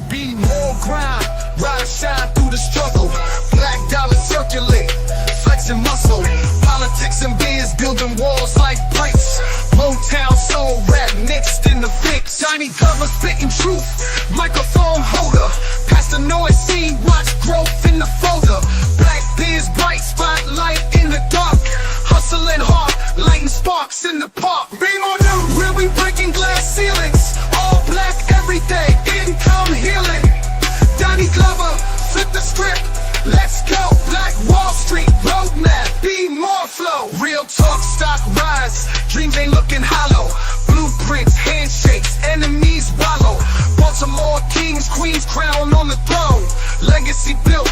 Be more grind, ride shine through the struggle. Black dollar circulate, flexing muscle. Politics and biz building walls like bricks. Motown soul rap mixed in the fix. Doni Glover spitting truth, microphone holder. Past the noise scene, watch growth in the folder. Black biz bright spotlight in the dark. Hustling hard, lighting sparks in the park. Be more new, where we breaking glass ceilings. All black every day, income healing. Doni Glover, flip the script, let's go. Black Wall Street roadmap, be more flow. Real talk, stock rise, dreams ain't looking hollow. Blueprints, handshakes, enemies wallow. Baltimore kings, queens, crown on the throne. Legacy built,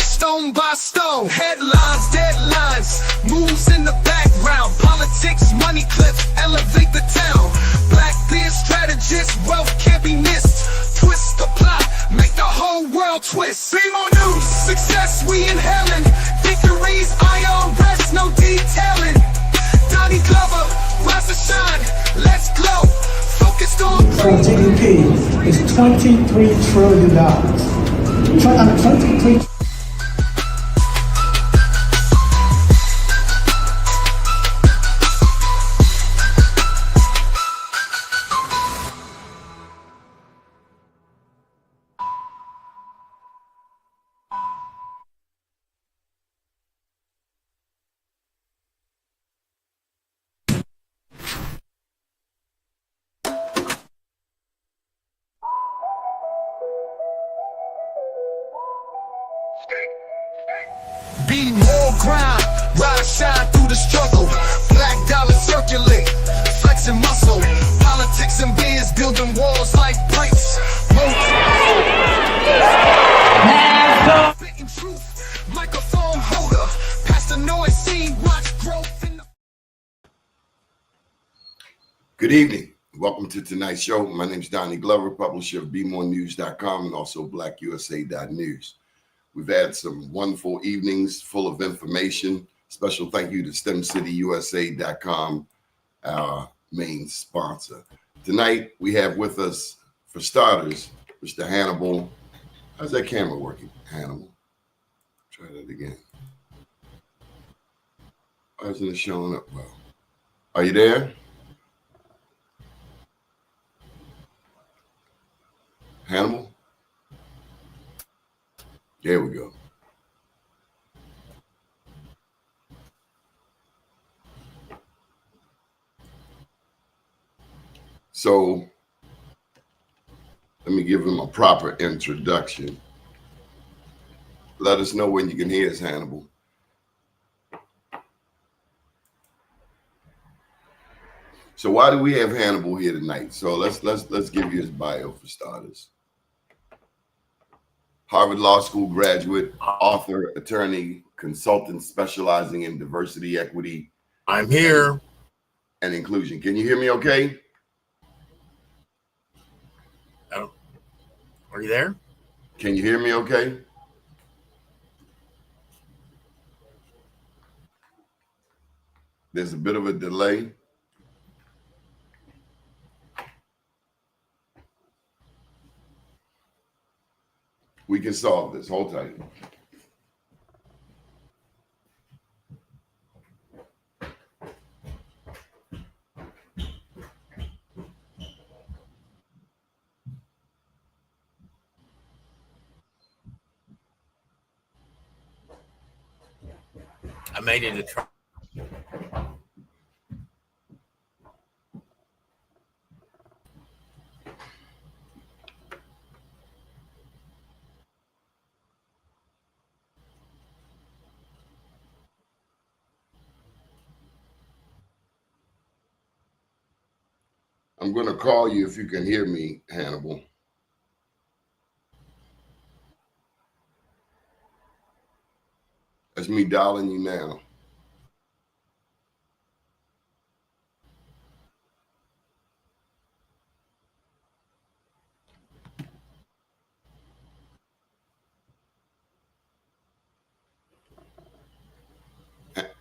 stone by stone. Headlines, deadlines, moves in the background. Politics, money clips, elevate the town. Black beard strategist, wealth can't be missed. Twist the plot, make the whole world twist. Be more news, success we inhaling. Victories, iron rest, no detailing. Doni Glover, rise to shine, let's glow. Focused on GDP is $23 trillion. 23. Be more grind, ride shine through the struggle. Black dollar circulate, flexing muscle. Politics and biz building walls like bricks. Spitting truth, microphone holder. Past the noise scene, watch growth in the. Good evening. Welcome to tonight's show. My name is Doni Glover, publisher of BmoreNews.com and also BlackUSA.News. We've had some wonderful evenings full of information. Special thank you to STEMCityUSA.com, our main sponsor. Tonight, we have with us, for starters, Mr. Hannibal. How's that camera working, Hannibal? Try that again. Why isn't it showing up well? Are you there? Hannibal? There we go. So let me give him a proper introduction. Let us know when you can hear us, Hannibal. So why do we have Hannibal here tonight? So let's give you his bio for starters. Harvard Law School graduate, author, attorney, consultant specializing in diversity, equity. I'm here. And inclusion. Can you hear me okay? Are you there? Can you hear me okay? There's a bit of a delay. We can solve this. Hold tight. I made it a try. I'm going to call you if you can hear me, Hannibal. That's me dialing you now.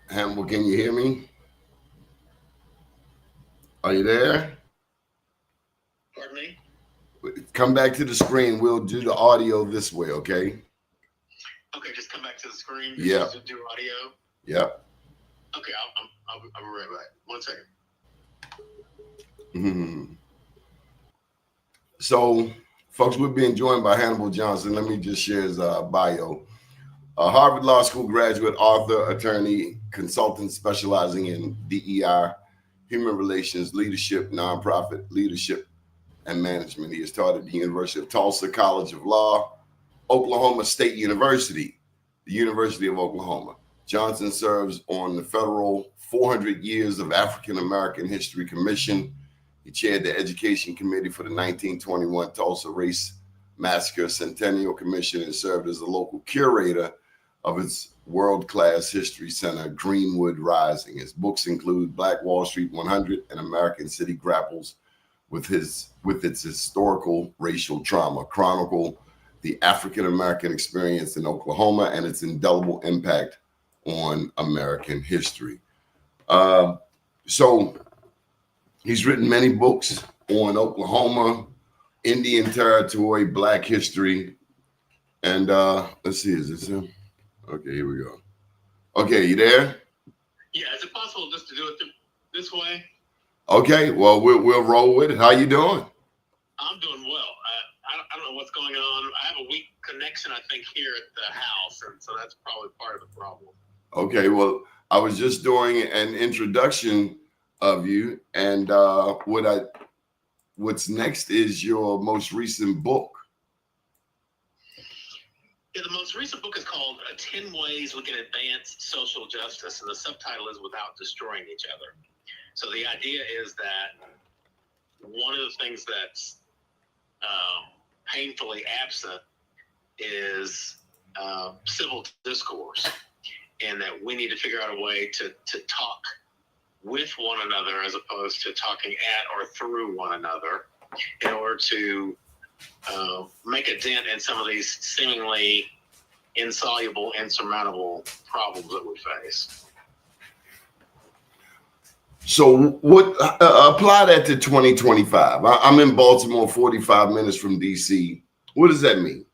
Hannibal, can you hear me? Are you there? Pardon me? come back to the screen. We'll do the audio this way, okay? Okay, just come back to the screen. Yeah. Just do audio. Yeah. Okay, I'll be right back. 1 second. So, folks, we're being joined by Hannibal Johnson. Let me just share his bio. A Harvard Law School graduate, author, attorney, consultant specializing in DEI, human relations, leadership, nonprofit leadership, and management. He has taught at the University of Tulsa College of Law, Oklahoma State University, the University of Oklahoma. Johnson serves on the federal 400 Years of African American History Commission. He chaired the Education Committee for the 1921 Tulsa Race Massacre Centennial Commission and served as the local curator of its world-class history center, Greenwood Rising. His books include Black Wall Street 100 and American City Grapples with its historical racial trauma, chronicle the African American experience in Oklahoma and its indelible impact on American history. So he's written many books on Oklahoma, Indian territory, Black history, and let's see, is this him? Okay, here we go. Okay, you there? Yeah, is it possible just to do it this way? Okay, well, we'll roll with it. How you doing? I'm doing well. I don't know what's going on. I have a weak connection, I think, here at the house, and so that's probably part of the problem. Okay, well, I was just doing an introduction of you, and what's next is your most recent book. Yeah, the most recent book is called 10 Ways We Can Advance Social Justice, and the subtitle is Without Destroying Each Other. So the idea is that one of the things that's painfully absent is civil discourse, and that we need to figure out a way to talk with one another as opposed to talking at or through one another in order to make a dent in some of these seemingly insoluble, insurmountable problems that we face. So what apply that to 2025? I'm in Baltimore, 45 minutes from DC. What does that mean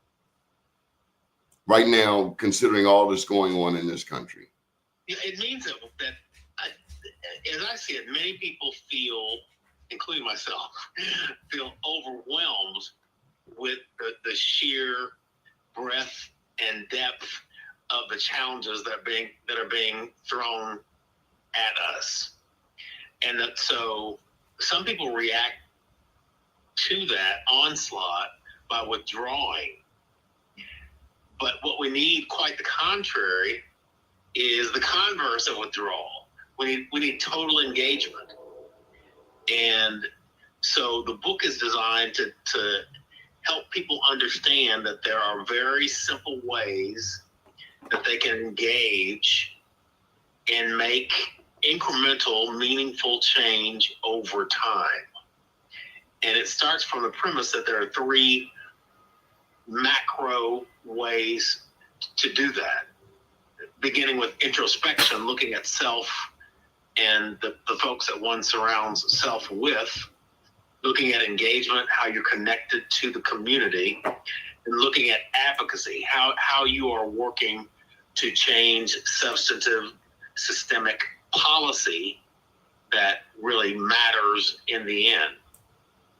right now, considering all that's going on in this country? Yeah, it means that as I see it, many people feel, including myself, feel overwhelmed with the sheer breadth and depth of the challenges that are being thrown at us. And that so some people react to that onslaught by withdrawing. But what we need, quite the contrary, is the converse of withdrawal. We need total engagement. And so the book is designed to help people understand that there are very simple ways that they can engage and make incremental, meaningful change over time. And it starts from the premise that there are 3 macro ways to do that, beginning with introspection, looking at self and the folks that one surrounds self with, looking at engagement, how you're connected to the community, and looking at advocacy, how you are working to change substantive, systemic policy that really matters in the end.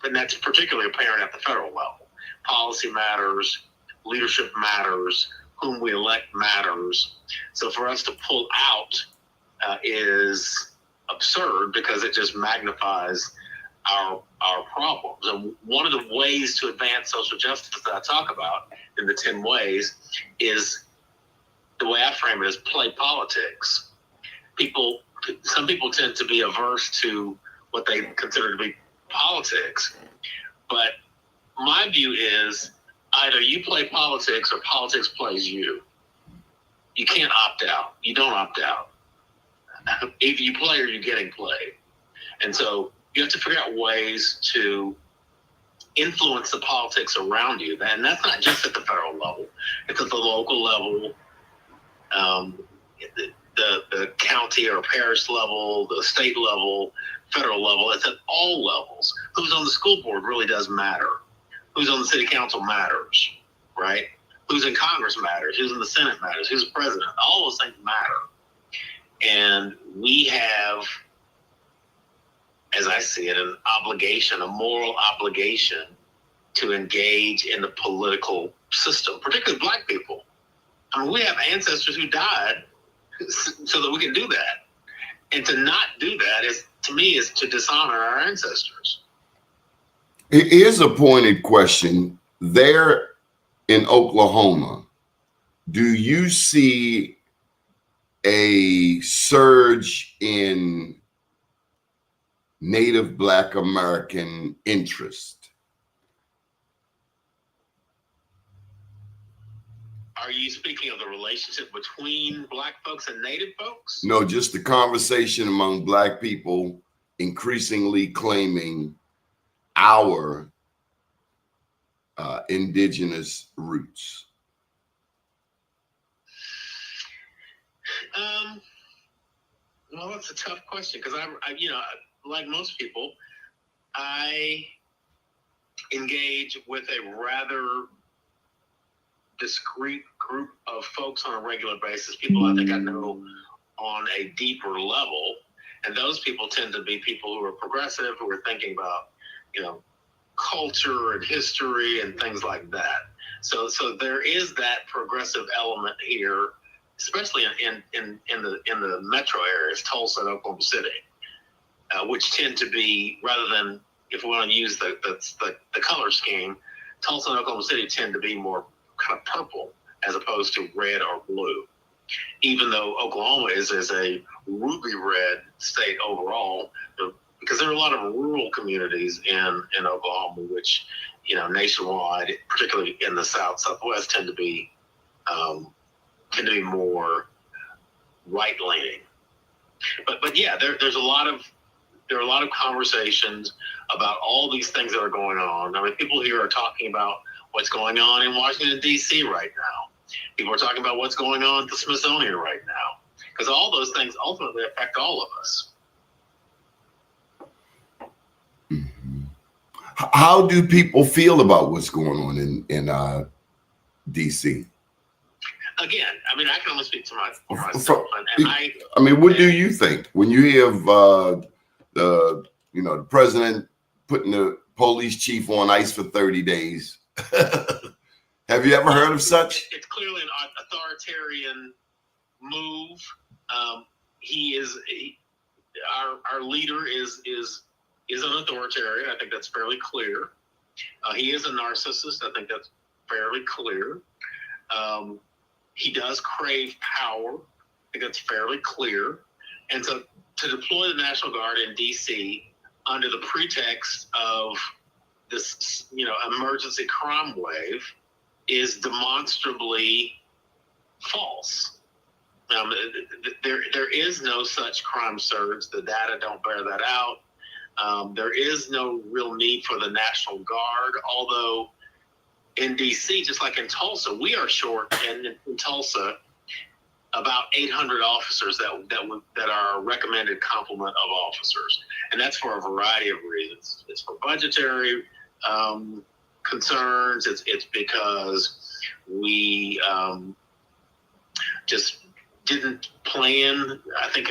And that's particularly apparent at the federal level. Policy matters, leadership matters, whom we elect matters. So for us to pull out is absurd because it just magnifies our problems. And one of the ways to advance social justice that I talk about in the 10 ways is, the way I frame it, is play politics. Some people tend to be averse to what they consider to be politics, but my view is either you play politics or politics plays you. You can't opt out. You don't opt out. Either you play or you're getting played. And so you have to figure out ways to influence the politics around you. And that's not just at the federal level. It's at the local level, the county or parish level, the state level, federal level. It's at all levels. Who's on the school board really does matter. who's on the city council matters, right? Who's in Congress matters, who's in the Senate matters, who's the president. All those things matter. And we have, as I see it, an obligation, a moral obligation to engage in the political system, particularly Black people. I mean, we have ancestors who died so that we can do that. And to not do that is, to me, is to dishonor our ancestors. Here's a pointed question. There in Oklahoma, do you see a surge in Native Black American interest? Are you speaking of the relationship between Black folks and Native folks? No, just the conversation among Black people increasingly claiming our indigenous roots. Well, that's a tough question because I, you know, like most people, I engage with a rather discrete group of folks on a regular basis, people I think I know on a deeper level. And those people tend to be people who are progressive, who are thinking about, you know, culture and history and things like that. So there is that progressive element here, especially in the metro areas, Tulsa and Oklahoma City, which tend to be, rather than, if we want to use the color scheme, Tulsa and Oklahoma City tend to be more kind of purple as opposed to red or blue. Even though Oklahoma is a ruby red state overall, because there are a lot of rural communities in Oklahoma, which, you know, nationwide, particularly in the Southwest, tend to be more right leaning. But yeah, there are a lot of conversations about all these things that are going on. I mean, people here are talking about what's going on in Washington, D.C. right now. People are talking about what's going on at the Smithsonian right now, because all those things ultimately affect all of us. Mm-hmm. How do people feel about what's going on in D.C.? Again, I mean, I can only speak for myself. And I mean, what do you think when you have the president putting the police chief on ice for 30 days? Have you ever heard of such? It's clearly an authoritarian move. Our leader is an authoritarian. I think that's fairly clear. He is a narcissist. I think that's fairly clear. He does crave power. I think that's fairly clear. And so to deploy the National Guard in D.C. under the pretext of this, you know, emergency crime wave is demonstrably false. There is no such crime surge. The data don't bear that out. There is no real need for the National Guard, although in D.C., just like in Tulsa, we are short in Tulsa about 800 officers that are a recommended complement of officers. And that's for a variety of reasons. It's for budgetary concerns. It's because we just didn't plan, I think,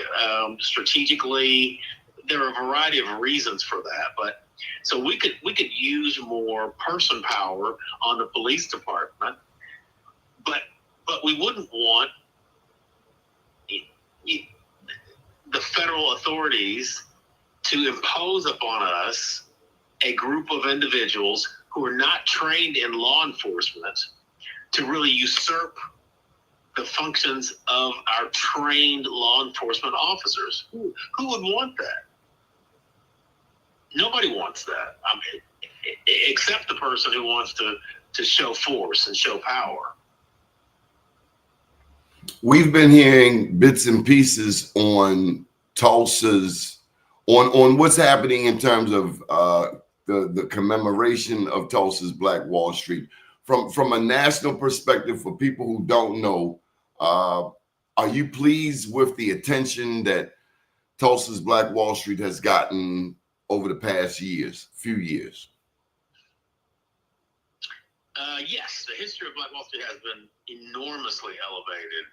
strategically. There are a variety of reasons for that, but so we could use more person power on the police department, but we wouldn't want the federal authorities to impose upon us a group of individuals who are not trained in law enforcement to really usurp the functions of our trained law enforcement officers. Who would want that? Nobody wants that. I mean, except the person who wants to show force and show power. We've been hearing bits and pieces on Tulsa's, on what's happening in terms of the commemoration of Tulsa's Black Wall Street. From a national perspective, for people who don't know, are you pleased with the attention that Tulsa's Black Wall Street has gotten over the past few years? Yes, the history of Black Wall Street has been enormously elevated,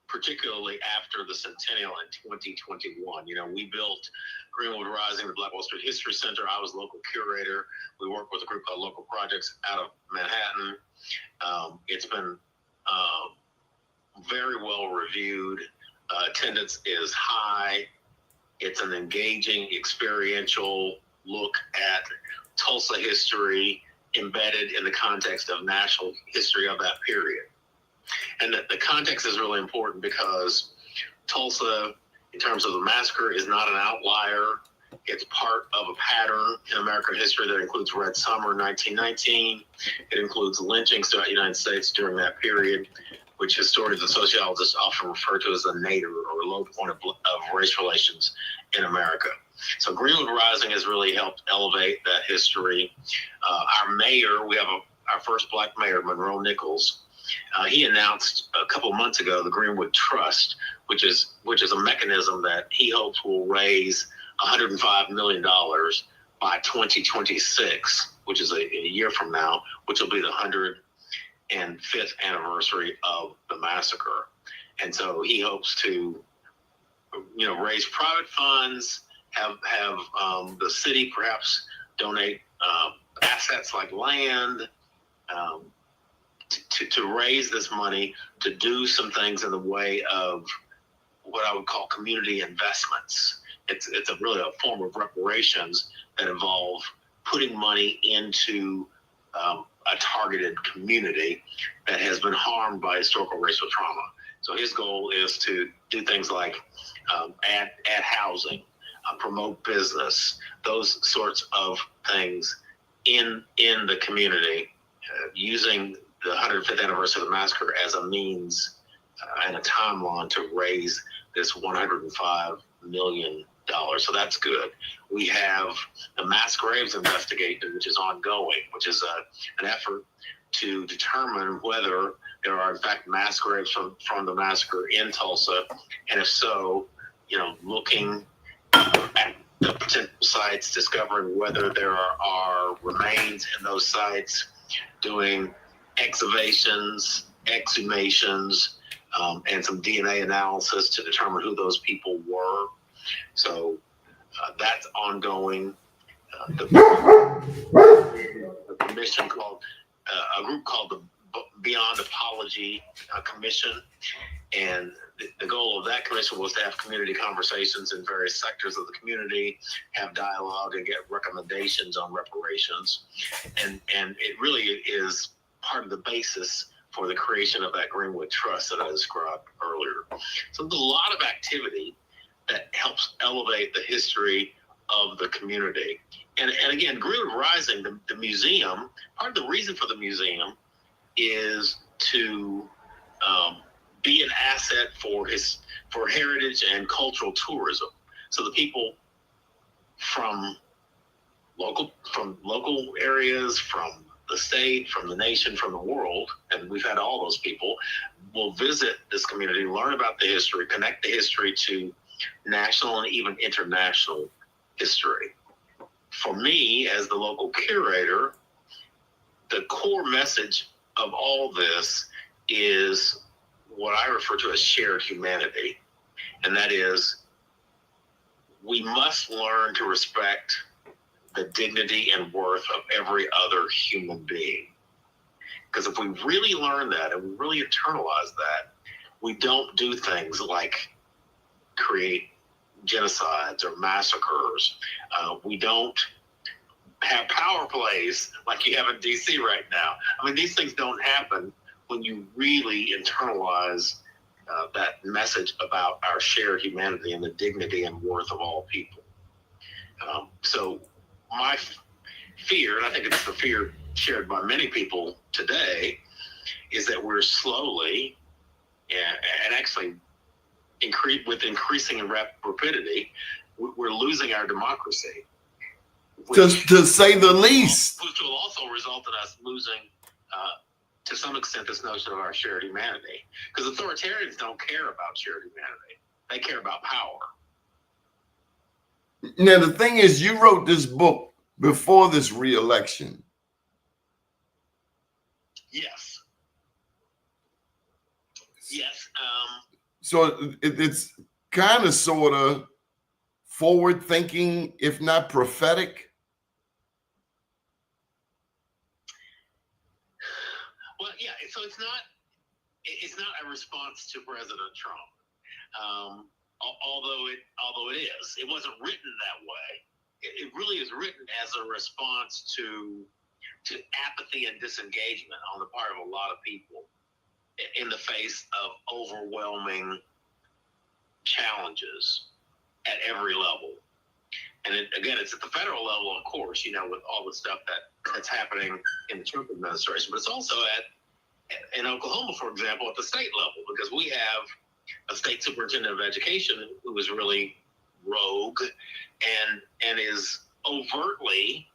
particularly after the centennial in 2021. You know, we built Greenwood Rising, the Black Wall Street History Center. I was local curator. We work with a group called Local Projects out of Manhattan. It's been very well reviewed. Attendance is high. It's an engaging, experiential look at Tulsa history embedded in the context of national history of that period. And the context is really important because Tulsa, in terms of the massacre, is not an outlier. It's part of a pattern in American history that includes Red Summer 1919. It includes lynchings throughout the United States during that period, which historians and sociologists often refer to as the nadir or low point of race relations in America. So Greenwood Rising has really helped elevate that history. Our mayor, we have our first Black mayor, Monroe Nichols. He announced a couple of months ago the Greenwood Trust, which is a mechanism that he hopes will raise $105 million by 2026, which is a year from now, which will be the 105th anniversary of the massacre. And so he hopes to, raise private funds, have the city perhaps donate assets like land to raise this money to do some things in the way of what I would call community investments. It's really a form of reparations that involve putting money into a targeted community that has been harmed by historical racial trauma. So his goal is to do things like add housing, promote business, those sorts of things in the community, using the 105th anniversary of the massacre as a means and a timeline to raise this $105 million. So that's good. We have the mass graves investigation, which is ongoing, which is an effort to determine whether there are in fact mass graves from the massacre in Tulsa, and if so, looking at the potential sites, discovering whether there are remains in those sites, doing exhumations, and some DNA analysis to determine who those people were. So that's ongoing. The commission a group called the Beyond Apology Commission, and the goal of that commission was to have community conversations in various sectors of the community, have dialogue, and get recommendations on reparations, and it really is part of the basis for the creation of that Greenwood Trust that I described earlier. So there's a lot of activity that helps elevate the history of the community. And again, Greenwood Rising, the museum, part of the reason for the museum is to be an asset for heritage and cultural tourism. So the people from local areas, from the state, from the nation, from the world, and we've had all those people, will visit this community, learn about the history, connect the history to national and even international history. For me, as the local curator, the core message of all this is what I refer to as shared humanity. And that is, we must learn to respect the dignity and worth of every other human being. Because if we really learn that and we really internalize that, we don't do things like create genocides or massacres. We don't have power plays like you have in DC right now. I mean, these things don't happen when you really internalize that message about our shared humanity and the dignity and worth of all people. So my fear, and I think it's the fear shared by many people today, is that we're slowly and actually with increasing rapidity, we're losing our democracy. To say the least. Which will also result in us losing, to some extent, this notion of our shared humanity. Because authoritarians don't care about shared humanity. They care about power. Now, the thing is, you wrote this book before this re-election. Yes. Yes. So it's kind of sort of forward thinking, if not prophetic. Well, yeah. So it's not a response to President Trump. Although it is, it wasn't written that way. It really is written as a response to apathy and disengagement on the part of a lot of people in the face of overwhelming challenges at every level. And again, it's at the federal level, of course, with all the stuff that's happening in the Trump administration, but it's also in Oklahoma, for example, at the state level, because we have a state superintendent of education who is really rogue and is overtly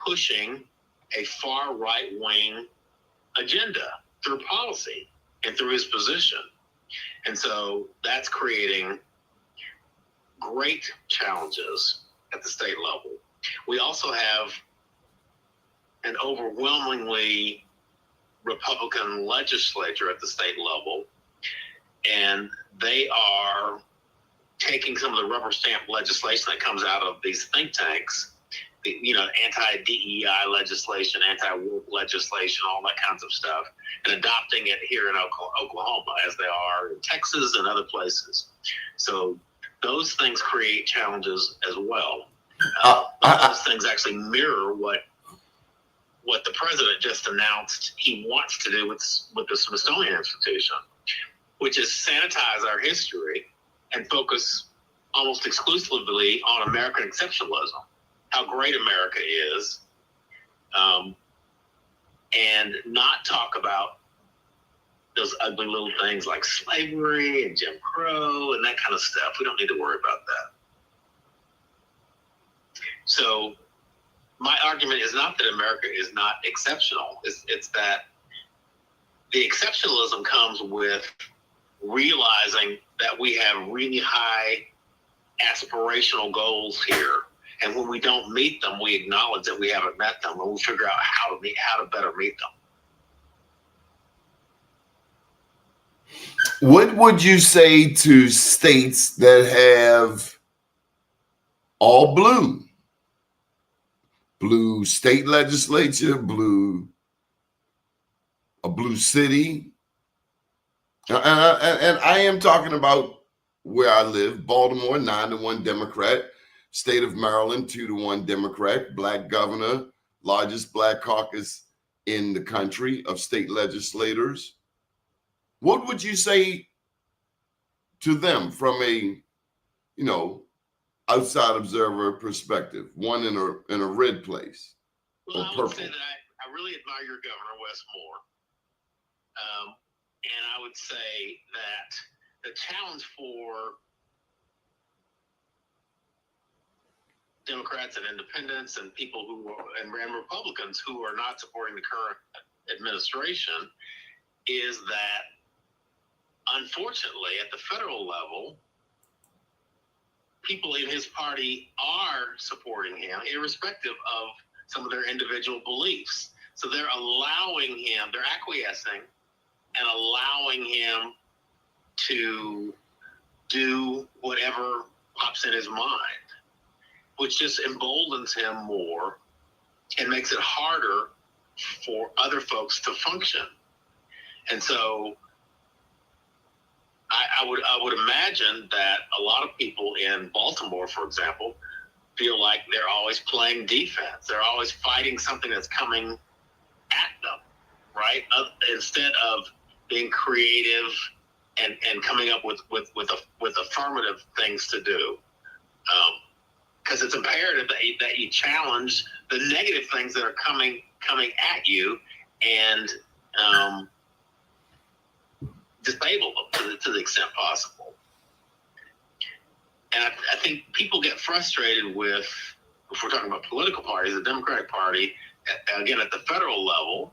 pushing a far right wing agenda through policy and through his position. And so that's creating great challenges at the state level. We also have an overwhelmingly Republican legislature at the state level, and they are taking some of the rubber stamp legislation that comes out of these think tanks, anti-DEI legislation, anti-woke legislation, all that kinds of stuff, and adopting it here in Oklahoma, as they are in Texas and other places. So those things create challenges as well. Those things actually mirror what the president just announced he wants to do with the Smithsonian Institution, which is sanitize our history and focus almost exclusively on American exceptionalism, how great America is, and not talk about those ugly little things like slavery and Jim Crow and that kind of stuff. We don't need to worry about that. So my argument is not that America is not exceptional. It's that the exceptionalism comes with realizing that we have really high aspirational goals here. And when we don't meet them, we acknowledge that we haven't met them, and we figure out how to better meet them. What would you say to states that have all blue state legislature, a blue city? And I am talking about where I live, Baltimore, 9-1 Democrat, state of Maryland, 2-1 Democrat, black governor, largest black caucus in the country of state legislators. What would you say to them from a, outside observer perspective, one in a red place? Well, I would say that I really admire your governor, Wes Moore. And I would say that the challenge for Democrats and independents and people and Republicans who are not supporting the current administration is that, unfortunately, at the federal level, people in his party are supporting him, irrespective of some of their individual beliefs. So they're acquiescing and allowing him to do whatever pops in his mind, which just emboldens him more and makes it harder for other folks to function. And so I would imagine that a lot of people in Baltimore, for example, feel like they're always playing defense. They're always fighting something that's coming at them, right? Instead of being creative and coming up with affirmative things to do. Because it's imperative that you challenge the negative things that are coming at you and disable them to the extent possible. And I think people get frustrated with, if we're talking about political parties, the Democratic Party, again, at the federal level,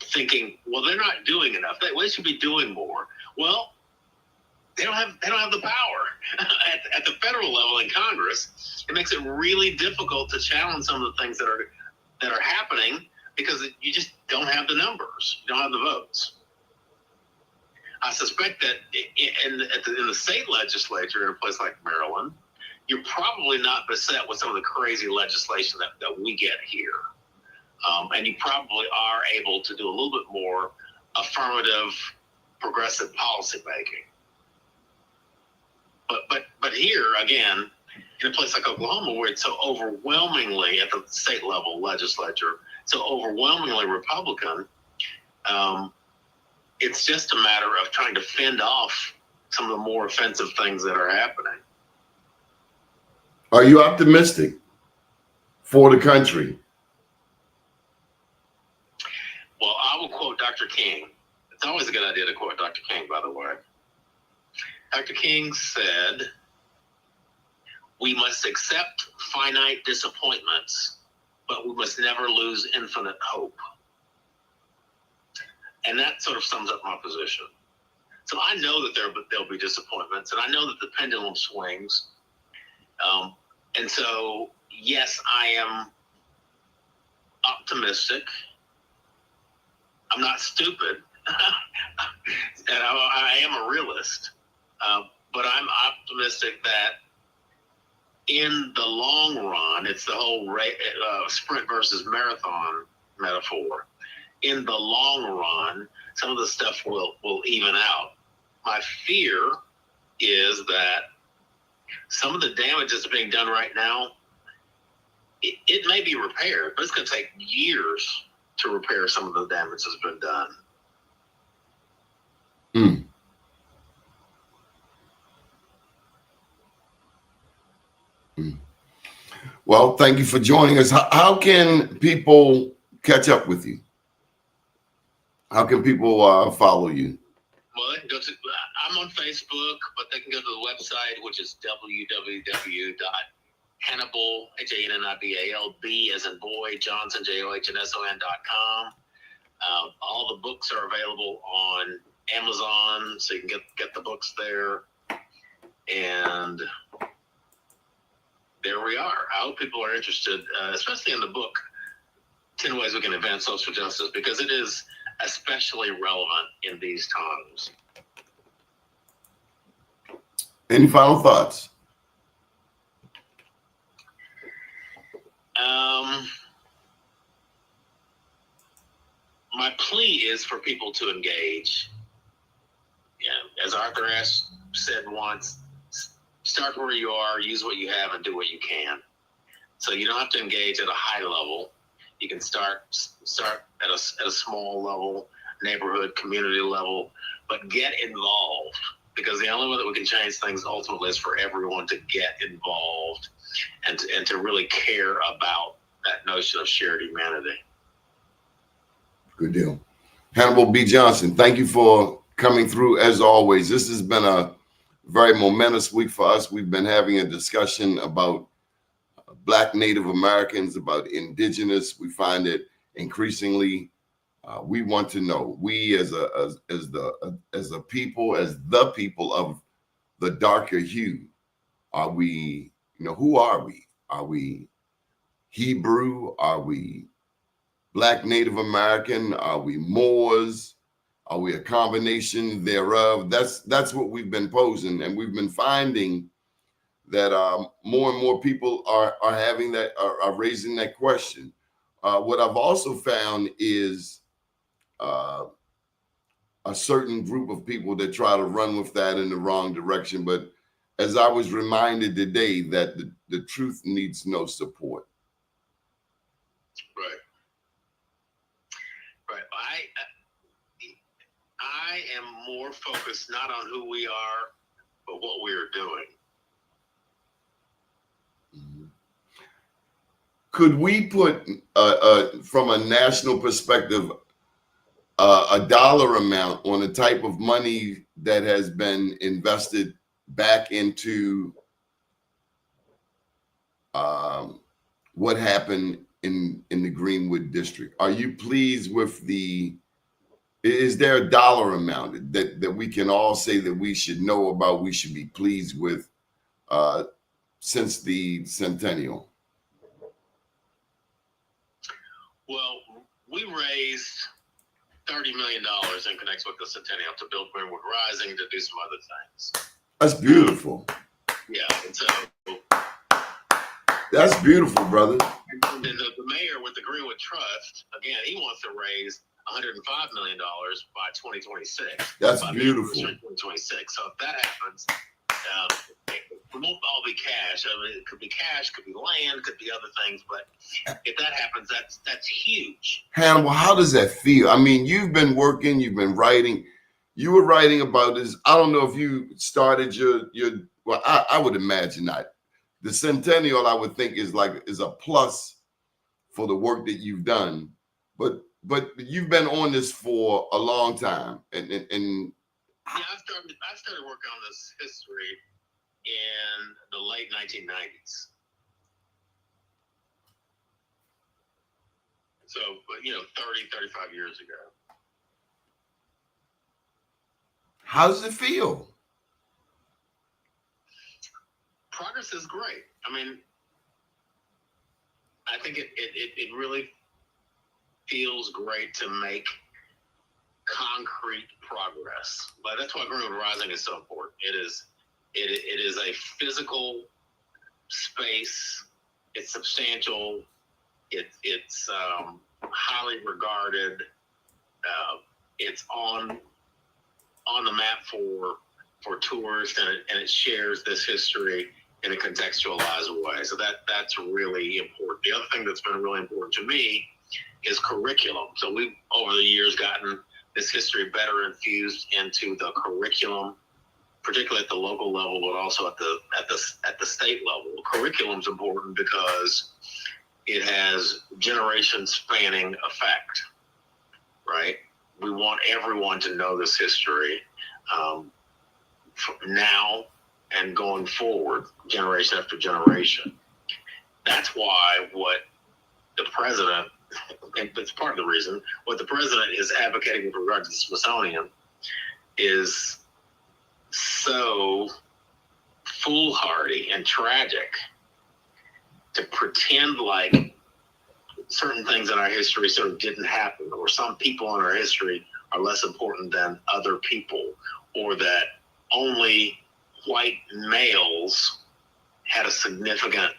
thinking, well, they're not doing enough. They should be doing more. Well, they don't have the power at the federal level in Congress. It makes it really difficult to challenge some of the things that are happening because you just don't have the numbers. You don't have the votes. I suspect that in the state legislature in a place like Maryland, you're probably not beset with some of the crazy legislation that we get here. And you probably are able to do a little bit more affirmative, progressive policy making. But here, again, in a place like Oklahoma, where it's so overwhelmingly at the state level legislature, so overwhelmingly Republican, it's just a matter of trying to fend off some of the more offensive things that are happening. Are you optimistic for the country? Well, I will quote Dr. King. It's always a good idea to quote Dr. King, by the way. Dr. King said, "We must accept finite disappointments, but we must never lose infinite hope." And that sort of sums up my position. So I know that there'll be disappointments, and I know that the pendulum swings. And so, yes, I am optimistic. I'm not stupid, and I am a realist. But I'm optimistic that in the long run, it's the whole sprint versus marathon metaphor. In the long run, some of the stuff will even out. My fear is that some of the damage that's being done right now, it may be repaired, but it's going to take years to repair some of the damage that's been done. Well, thank you for joining us. How can people catch up with you? How can people follow you? Well, they can go to, I'm on Facebook, but they can go to the website, which is www.Hannibal, HANNIBAL, as in boy, Johnson, JOHNSON.com. All the books are available on Amazon, so you can get the books there. And there we are. I hope people are interested, especially in the book, 10 Ways We Can Advance Social Justice, because it is especially relevant in these times. Any final thoughts? My plea is for people to engage. Yeah, as Arthur Ashe said once, start where you are, use what you have, and do what you can. So you don't have to engage at a high level. You can start at a small level, neighborhood, community level, but get involved, because the only way that we can change things ultimately is for everyone to get involved and to really care about that notion of shared humanity. Good deal. Hannibal B. Johnson, thank you for coming through as always. This has been a very momentous week for us. We've been having a discussion about Black Native Americans, about Indigenous. We find it increasingly we want to know. We as the people of the darker hue, are we? Who are we? Are we Hebrew? Are we Black Native American? Are we Moors? Are we a combination thereof? That's what we've been posing, and we've been finding that more and more people are having that, are raising that question. What I've also found is a certain group of people that try to run with that in the wrong direction. But as I was reminded today, that the truth needs no support. Right. I am more focused not on who we are, but what we are doing. Could we put, from a national perspective, a dollar amount on the type of money that has been invested back into what happened in the Greenwood district? Are you pleased with is there a dollar amount that we can all say that we should know about, we should be pleased with since the centennial? Well, we raised $30 million in connection with the centennial to build Greenwood Rising, to do some other things. That's beautiful. Yeah, and so That's beautiful, brother. and then the mayor with the Greenwood Trust, again, he wants to raise $105 million by 2026. That's by beautiful. 2026. So if that happens, it won't all be cash. I mean, it could be cash, could be land, could be other things. But if that happens, that's huge. Hannibal, how does that feel? I mean, you've been working, you've been writing. You were writing about this. I don't know if you started your well, I would imagine not. The centennial, I would think, is a plus for the work that you've done. But you've been on this for a long time, and yeah, I started working on this history in the late 1990s. So, but 30, 35 years ago. how does it feel? Progress is great. I mean, I think it really feels great to make concrete progress. But that's why Greenwood Rising is so important. It is a physical space. It's substantial. It's highly regarded. It's on the map for tourists, and it shares this history in a contextualized way. So that's really important. The other thing that's been really important to me is curriculum. So we've over the years gotten this history better infused into the curriculum, particularly at the local level, but also at the state level. Curriculum's important because it has generation spanning effect, right? We want everyone to know this history now and going forward, generation after generation. That's why what the president, and it's part of the reason, what the president is advocating with regard to the Smithsonian is so foolhardy and tragic, to pretend like certain things in our history sort of didn't happen, or some people in our history are less important than other people, or that only white males had a significant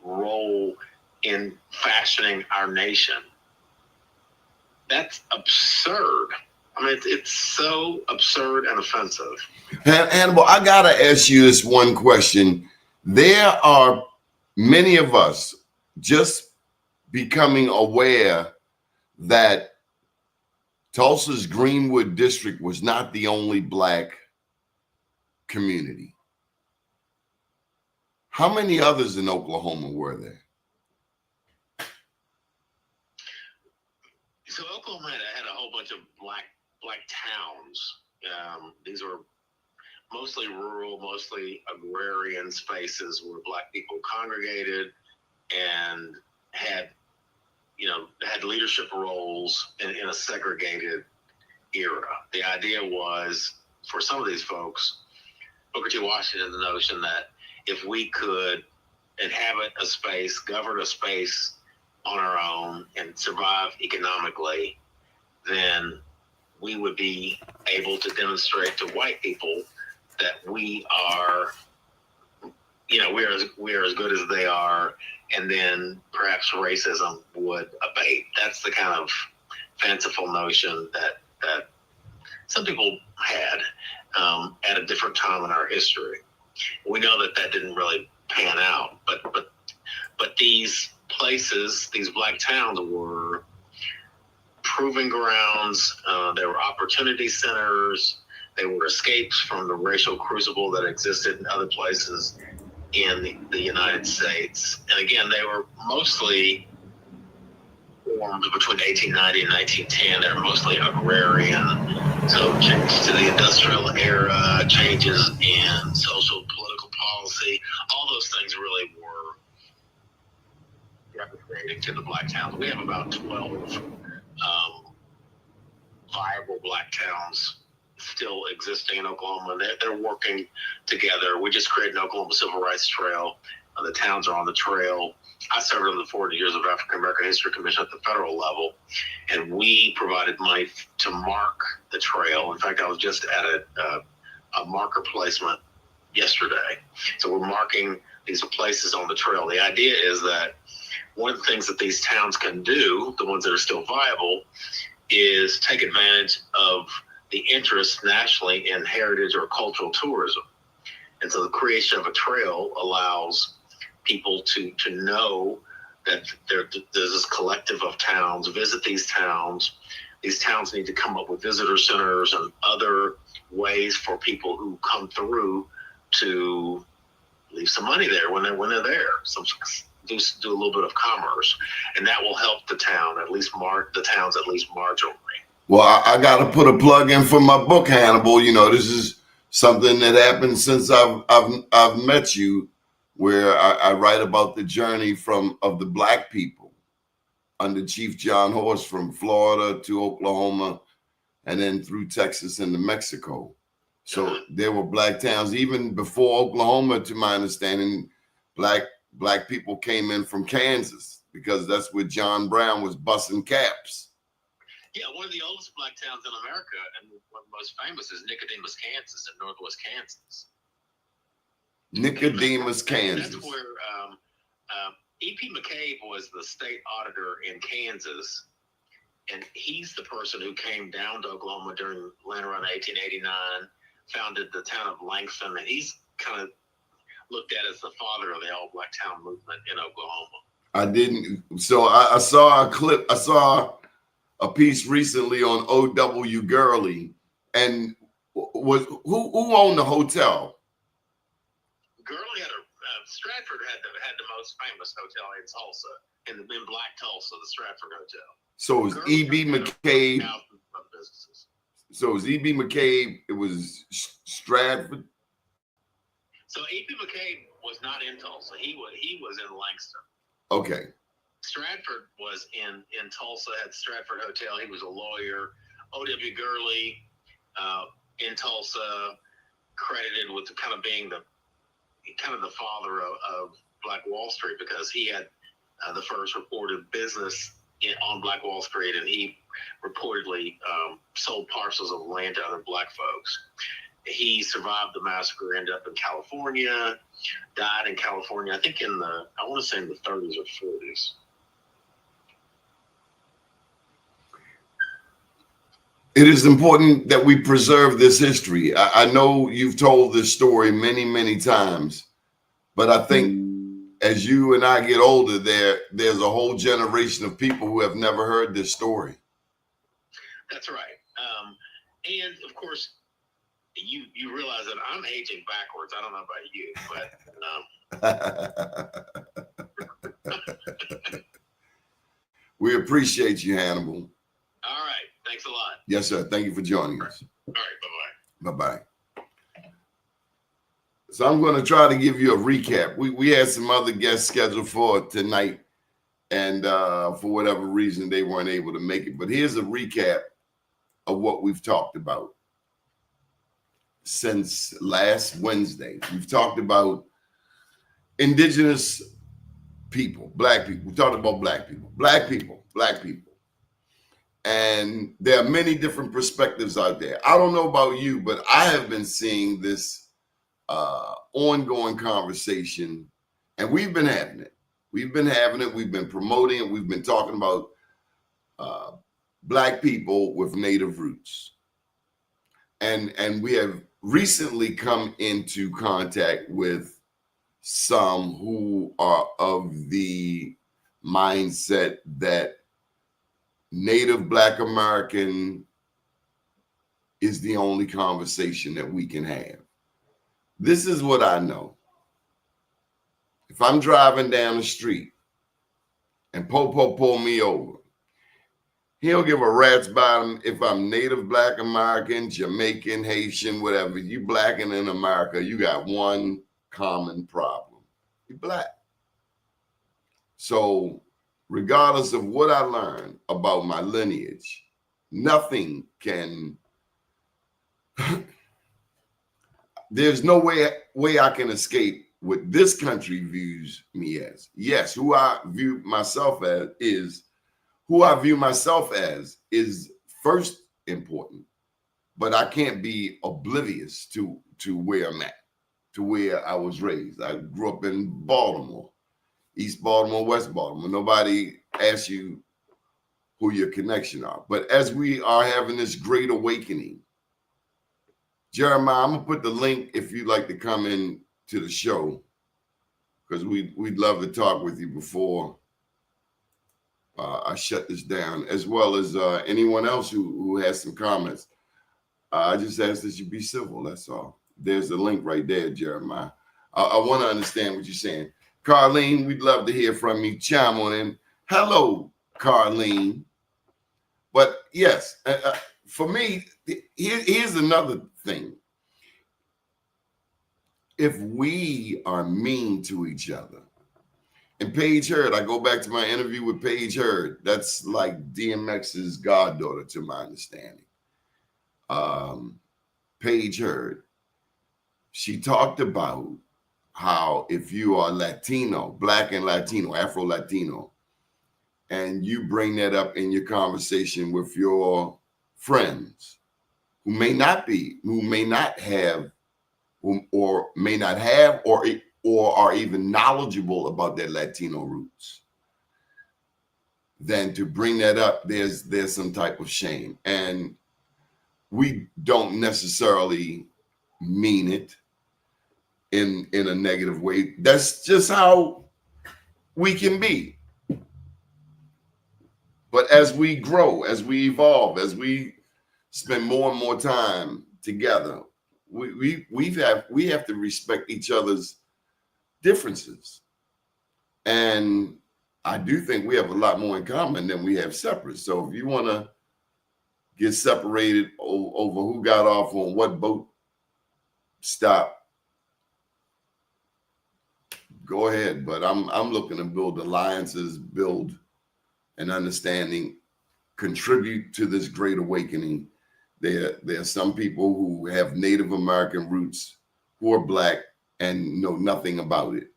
role in fashioning our nation. That's absurd. I mean, it's so absurd and offensive. Hannibal, I gotta ask you this one question. There are many of us just becoming aware that Tulsa's Greenwood district was not the only Black community. How many others in Oklahoma were there? So Oklahoma had a whole bunch of black towns. These were mostly rural, mostly agrarian spaces where Black people congregated and had leadership roles in a segregated era. The idea was, for some of these folks, Booker T. Washington, the notion that if we could inhabit a space, govern a space on our own, and survive economically, then we would be able to demonstrate to white people that we are, we're as good as they are, and then perhaps racism would abate. That's the kind of fanciful notion that some people had at a different time in our history. We know that didn't really pan out, but these places, these Black towns, were proving grounds. They were opportunity centers. They were escapes from the racial crucible that existed in other places in the United States. And again, they were mostly formed between 1890 and 1910. They were mostly agrarian. So changes to the industrial era, changes in social, political policy, all those things really were devastating to the Black towns. We have about 12 viable Black towns still existing in Oklahoma. They're working together. We just created an Oklahoma Civil Rights Trail. The towns are on the trail. I served on the 40 Years of African American History Commission at the federal level, and we provided money to mark the trail. In fact, I was just at a marker placement yesterday. So we're marking these places on the trail. The idea is that one of the things that these towns can do, the ones that are still viable, is take advantage of the interest nationally in heritage or cultural tourism. And so the creation of a trail allows people to know that there's this collective of towns, visit these towns. These towns need to come up with visitor centers and other ways for people who come through to leave some money there when they're there. Do a little bit of commerce, and that will help the town at least marginally. Well, I got to put a plug in for my book, Hannibal. You know, this is something that happened since I've met you, where I write about the journey of the Black people under Chief John Horse from Florida to Oklahoma, and then through Texas and to Mexico. So there were Black towns even before Oklahoma, to my understanding. Black people came in from Kansas because that's where John Brown was busting caps. Yeah, one of the oldest Black towns in America, and one of the most famous, is Nicodemus, Kansas, in northwest Kansas. Nicodemus, Kansas. That's where E.P. McCabe was the state auditor in Kansas, and he's the person who came down to Oklahoma during land run 1889, founded the town of Langston, and he's kind of looked at as the father of the all Black town movement in Oklahoma. I didn't. So I saw a clip. I saw a piece recently on O.W. Gurley, and was who owned the hotel? Gurley had Stratford had the most famous hotel in Tulsa, in Black Tulsa, the Stratford Hotel. So it was E.B. McCabe. So it was E.B. McCabe. It was Stratford. So E.B. McCabe was not in Tulsa. He was in Langston. Okay. Stratford was in Tulsa, had Stratford Hotel. He was a lawyer. O.W. Gurley in Tulsa, credited with kind of being the father of Black Wall Street, because he had the first reported business on Black Wall Street, and he reportedly sold parcels of land to other Black folks. He survived the massacre, ended up in California, died in California, I think in the 30s or 40s. It is important that we preserve this history. I know you've told this story many, many times, but I think as you and I get older, there's a whole generation of people who have never heard this story. That's right. And of course, you realize that I'm aging backwards. I don't know about you, but we appreciate you, Hannibal. All right. Thanks a lot. Yes, sir. Thank you for joining us. All right. Bye-bye. Bye-bye. So I'm going to try to give you a recap. We had some other guests scheduled for tonight, and for whatever reason, they weren't able to make it. But here's a recap of what we've talked about since last Wednesday. We've talked about indigenous people, Black people. We talked about Black people, Black people, Black people. And there are many different perspectives out there. I don't know about you, but I have been seeing this ongoing conversation, and we've been having it. We've been promoting it. We've been talking about Black people with Native roots. And we have recently come into contact with some who are of the mindset that Native Black American is the only conversation that we can have. This is what I know. If I'm driving down the street and Popo pull me over, he'll give a rat's bottom if I'm Native Black American, Jamaican, Haitian, whatever. You Black and in America, you got one common problem. You're Black. So regardless of what I learned about my lineage, nothing can, there's no way I can escape what this country views me as. Yes, who I view myself as is first important, but I can't be oblivious to where I'm at, to where I was raised. I grew up in Baltimore, East Baltimore, West Baltimore. Nobody asks you who your connection are. But as we are having this great awakening, Jeremiah, I'm gonna put the link if you'd like to come in to the show, because we'd love to talk with you before I shut this down, as well as anyone else who has some comments. I just ask that you be civil. That's all. There's the link right there, Jeremiah. I want to understand what you're saying. Carlene, we'd love to hear from you. Chime on in. Hello, Carlene. But yes, for me, here's another thing. If we are mean to each other, and Paige Hurd, I go back to my interview with Paige Hurd. That's like DMX's goddaughter, to my understanding. Paige Hurd, she talked about how if you are Latino, Black and Latino, Afro-Latino, and you bring that up in your conversation with your friends who may not have, or are even knowledgeable about their Latino roots, then to bring that up, there's some type of shame. And we don't necessarily mean it in a negative way. That's just how we can be. But as we grow, as we evolve, as we spend more and more time together, we have to respect each other's differences. And I do think we have a lot more in common than we have separate. So if you want to get separated over who got off on what boat stop, go ahead. But I'm looking to build alliances, build an understanding, contribute to this great awakening. There are some people who have Native American roots who are Black and know nothing about it.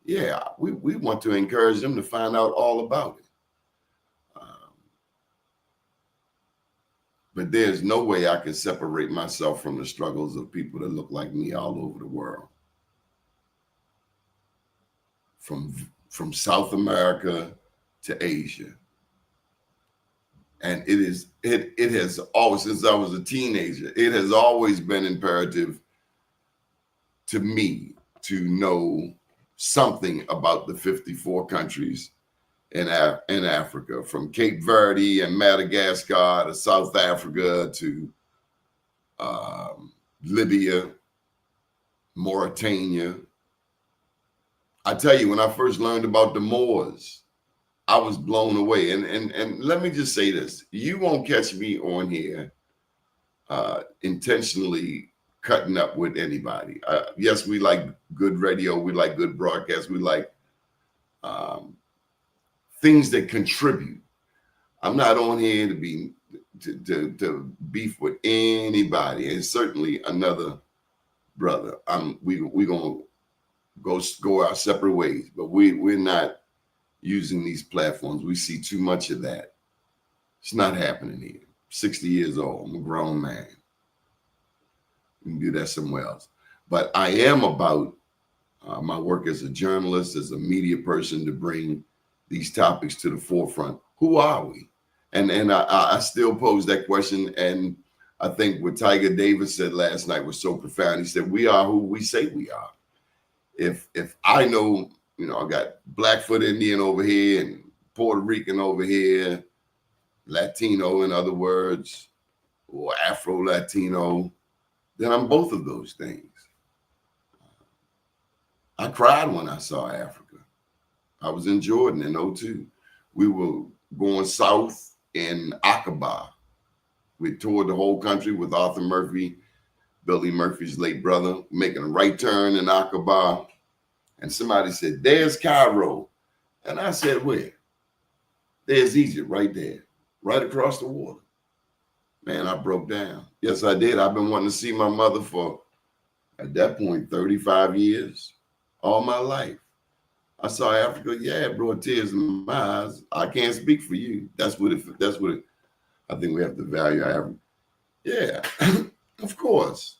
Yeah, we want to encourage them to find out all about it. But there's no way I can separate myself from the struggles of people that look like me all over the world. From South America to Asia. And it has always, since I was a teenager, it has always been imperative to me to know something about the 54 countries in Africa, from Cape Verde and Madagascar to South Africa to Libya, Mauritania. I tell you, when I first learned about the Moors, I was blown away. And let me just say this. You won't catch me on here intentionally cutting up with anybody. Yes, we like good radio. We like good broadcasts. We like things that contribute. I'm not on here to be to beef with anybody, and certainly another brother. We're gonna go our separate ways, but we're not using these platforms. We see too much of that. It's not happening here. 60 years old. I'm a grown man. We can do that somewhere else. But I am about my work as a journalist, as a media person, to bring these topics to the forefront. Who are we? And I still pose that question. And I think what Tiger Davis said last night was so profound. He said, we are who we say we are. If I know, I got Blackfoot Indian over here and Puerto Rican over here, Latino, in other words, or Afro-Latino, then I'm both of those things. I cried when I saw Africa. I was in Jordan in 2002. We were going south in Aqaba. We toured the whole country with Arthur Murphy, Billy Murphy's late brother, making a right turn in Aqaba. And somebody said, there's Cairo. And I said, where? There's Egypt right there, right across the water. Man, I broke down. Yes, I did. I've been wanting to see my mother for, at that point, 35 years, all my life. I saw Africa, yeah, it brought tears in my eyes. I can't speak for you. That's what I think we have to value Africa. Yeah, of course.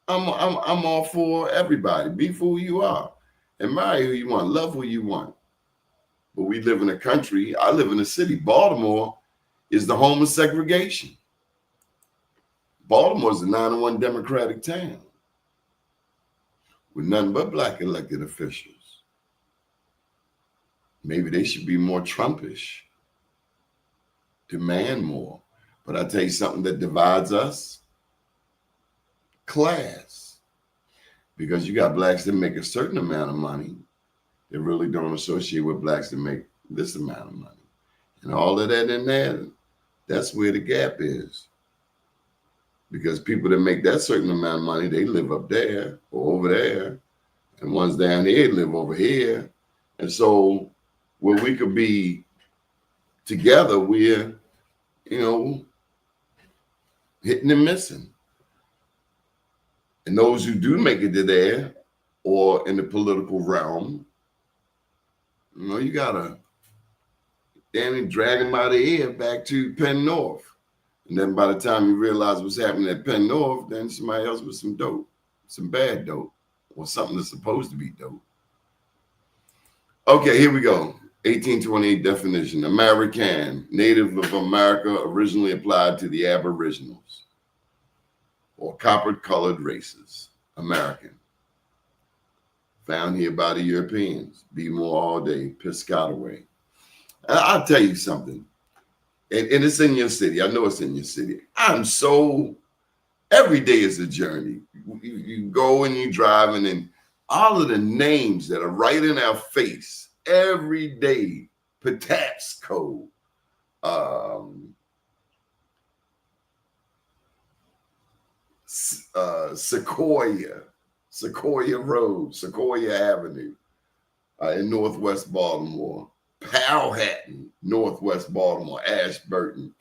I'm all for everybody. Be for who you are. Admire who you want. Love who you want. But we live in a country. I live in a city. Baltimore is the home of segregation. Baltimore is a 9-1 Democratic town with nothing but black elected officials. Maybe they should be more Trumpish, demand more. But I tell you something that divides us: class. Because you got blacks that make a certain amount of money that really don't associate with blacks that make this amount of money. And all of that in there, that's where the gap is. Because people that make that certain amount of money, they live up there or over there. And ones down here live over here. And so where we could be together, we're, hitting and missing. And those who do make it to there or in the political realm, you gotta drag them out of here back to Penn North. And then by the time you realize what's happening at Penn North, then somebody else with some dope, some bad dope, or something that's supposed to be dope. Okay, here we go. 1828 definition: American, native of America, originally applied to the Aboriginals or copper-colored races. American. Found here by the Europeans. Be more all day, Piscataway. I'll tell you something. And it's in your city. I know it's in your city. Every day is a journey. You go and you drive, and then all of the names that are right in our face every day: Patapsco, Sequoia Road, Sequoia Avenue in Northwest Baltimore, Powhatan, Northwest Baltimore, Ashburton.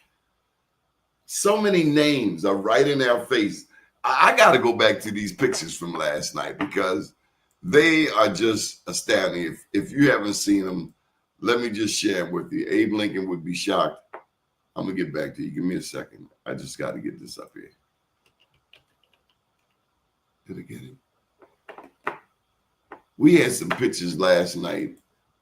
So many names are right in our face. I got to go back to these pictures from last night because they are just astounding. If you haven't seen them, let me just share them with you. Abe Lincoln would be shocked. I'm going to get back to you. Give me a second. I just got to get this up here. Did I get it? We had some pictures last night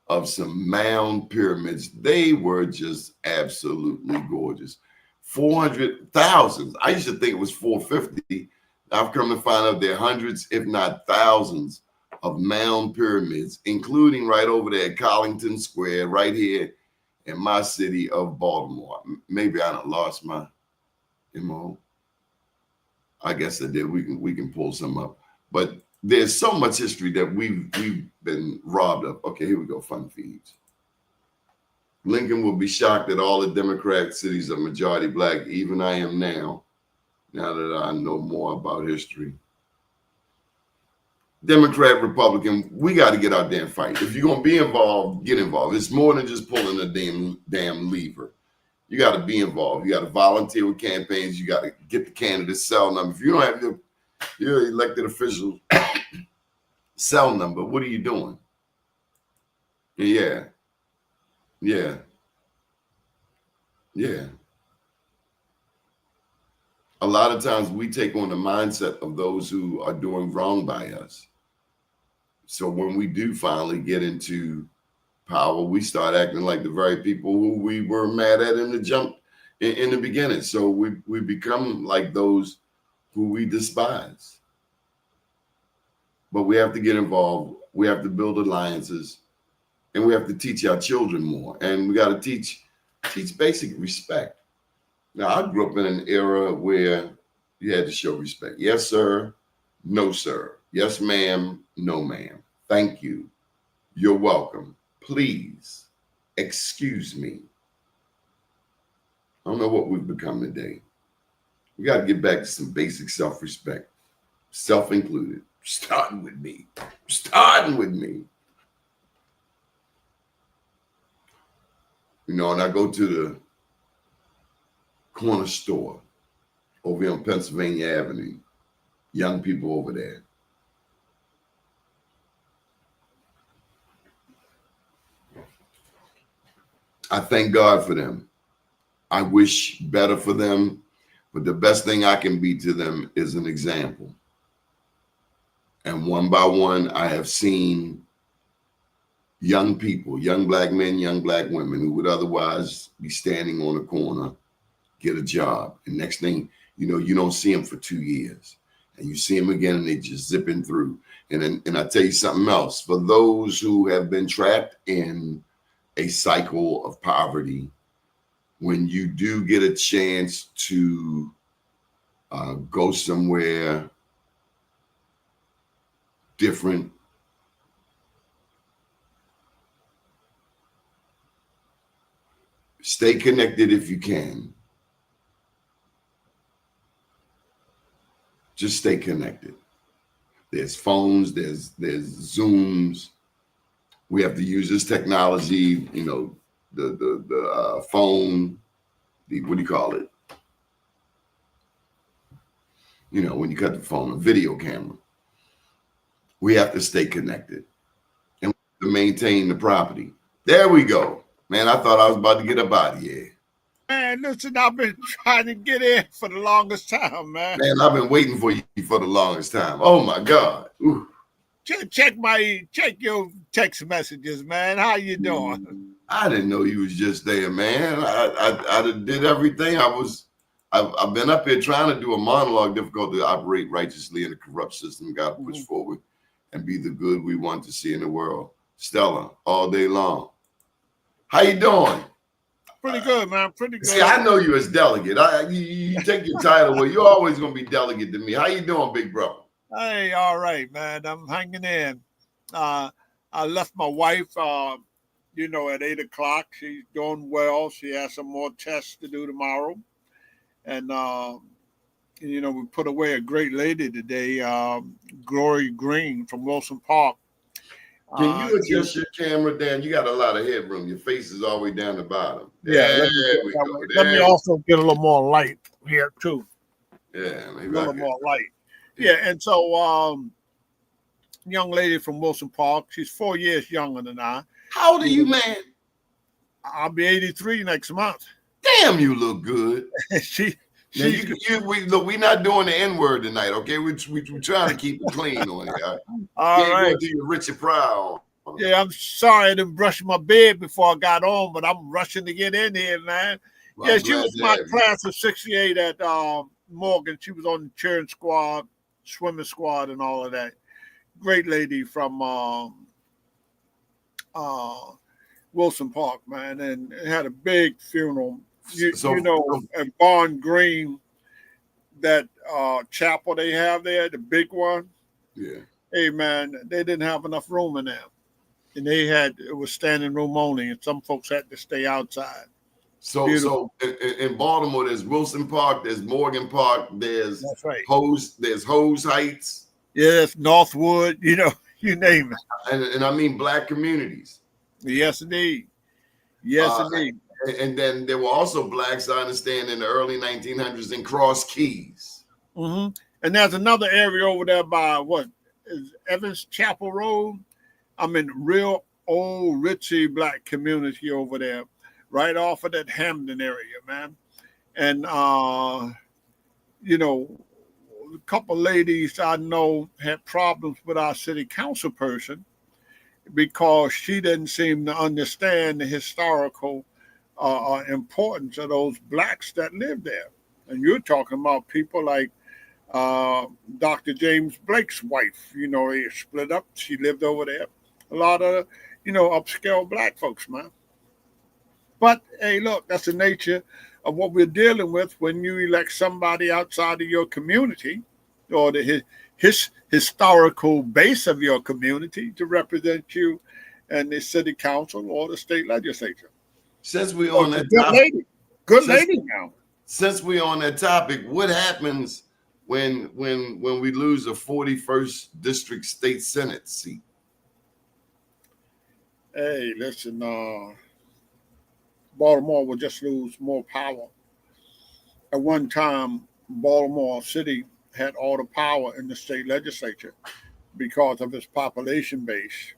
of some mound pyramids. They were just absolutely gorgeous. 400,000. I used to think it was 450. I've come to find out there are hundreds, if not thousands, of mound pyramids, including right over there at Collington Square, right here in my city of Baltimore. Maybe I done lost my MO. I guess I did. We can pull some up. But there's so much history that we've been robbed of. Okay, here we go. Fun feeds. Lincoln will be shocked that all the Democratic cities are majority black. Even I am now that I know more about history. Democrat, Republican, we got to get out there and fight. If you're going to be involved, get involved. It's more than just pulling a damn lever. You got to be involved. You got to volunteer with campaigns. You got to get the candidate's cell number. If you don't have your elected official's cell number, what are you doing? Yeah. A lot of times we take on the mindset of those who are doing wrong by us. So when we do finally get into power, we start acting like the very people who we were mad at in the beginning. So we become like those who we despise. But we have to get involved. We have to build alliances, and we have to teach our children more. And we got to teach basic respect. Now, I grew up in an era where you had to show respect. Yes, sir. No, sir. Yes, ma'am. No, ma'am. Thank you. You're welcome. Please. Excuse me. I don't know what we've become today. We got to get back to some basic self-respect, self-included. Starting with me. And I go to the corner store over on Pennsylvania Avenue. Young people over there. I thank God for them. I wish better for them, but the best thing I can be to them is an example. And one by one, I have seen young people, young black men, young black women who would otherwise be standing on a corner, get a job. And next thing you know, you don't see them for 2 years. And you see them again and they just zipping through. And I tell you something else. For those who have been trapped in a cycle of poverty, when you do get a chance to go somewhere different, stay connected if you can. Just stay connected. There's phones, there's Zooms. We have to use this technology, you know, the phone, what do you call it? You know, when you cut the phone, a video camera. We have to stay connected and to maintain the property. There we go. Man, I thought I was about to get up out of here. Man, listen, I've been trying to get in for the longest time, man. Man, I've been waiting for you for the longest time. Oh my God. Ooh. Check your text messages, man. How you doing? I didn't know you was just there, man. I did everything. I've been up here trying to do a monologue, difficult to operate righteously in a corrupt system. Got to push forward and be the good we want to see in the world. Stella, all day long. How you doing? Pretty good, man. Pretty good. See, I know you as delegate. You take your title away. You're always going to be delegate to me. How you doing, big brother? Hey, all right, man. I'm hanging in. I left my wife, you know, at 8 o'clock. She's doing well. She has some more tests to do tomorrow. And, you know, we put away a great lady today, Glory Green from Wilson Park. Can you adjust your camera down? You got a lot of headroom. Your face is all the way down the bottom. Yeah, let me also get a little more light here, too. Yeah, maybe a little more light. Yeah, and so young lady from Wilson Park, she's 4 years younger than I. How old are you, man? I'll be 83 next month. Damn, you look good. We're not doing the N-word tonight, okay? We're trying to keep it clean on here. All right. Do your Richard Pryor. Yeah, I'm sorry I didn't brush my beard before I got on, but I'm rushing to get in here, man. Well, yeah, she was my class of 68 at Morgan. She was on the cheering squad, swimming squad, and all of that. Great lady from Wilson Park, man, and had a big funeral. You know, at Barn Green, that chapel they have there, the big one. Yeah. Hey, man, they didn't have enough room in there. And it was standing room only, and some folks had to stay outside. So in Baltimore, there's Wilson Park, there's Morgan Park, there's Hose Heights. Yes, Northwood, you know, you name it. And I mean black communities. Yes, indeed. Yes, indeed. And then there were also blacks, I understand, in the early 1900s in Cross Keys. Mm-hmm. And there's another area over there by what is Evans Chapel Road. I'm in real old, ritzy black community over there, right off of that Hamden area, man. And, you know, a couple ladies I know had problems with our city council person because she didn't seem to understand the historical importance of those blacks that lived there. And you're talking about people like Dr. James Blake's wife, you know, they split up. She lived over there. A lot of, you know, upscale black folks, man. But, hey, look, that's the nature of what we're dealing with when you elect somebody outside of your community or his historical base of your community to represent you in the city council or the state legislature. Since we're on that topic, good lady now. Since we're on that topic, what happens when we lose a 41st district state senate seat? Hey, listen, Baltimore will just lose more power. At one time, Baltimore City had all the power in the state legislature because of its population base.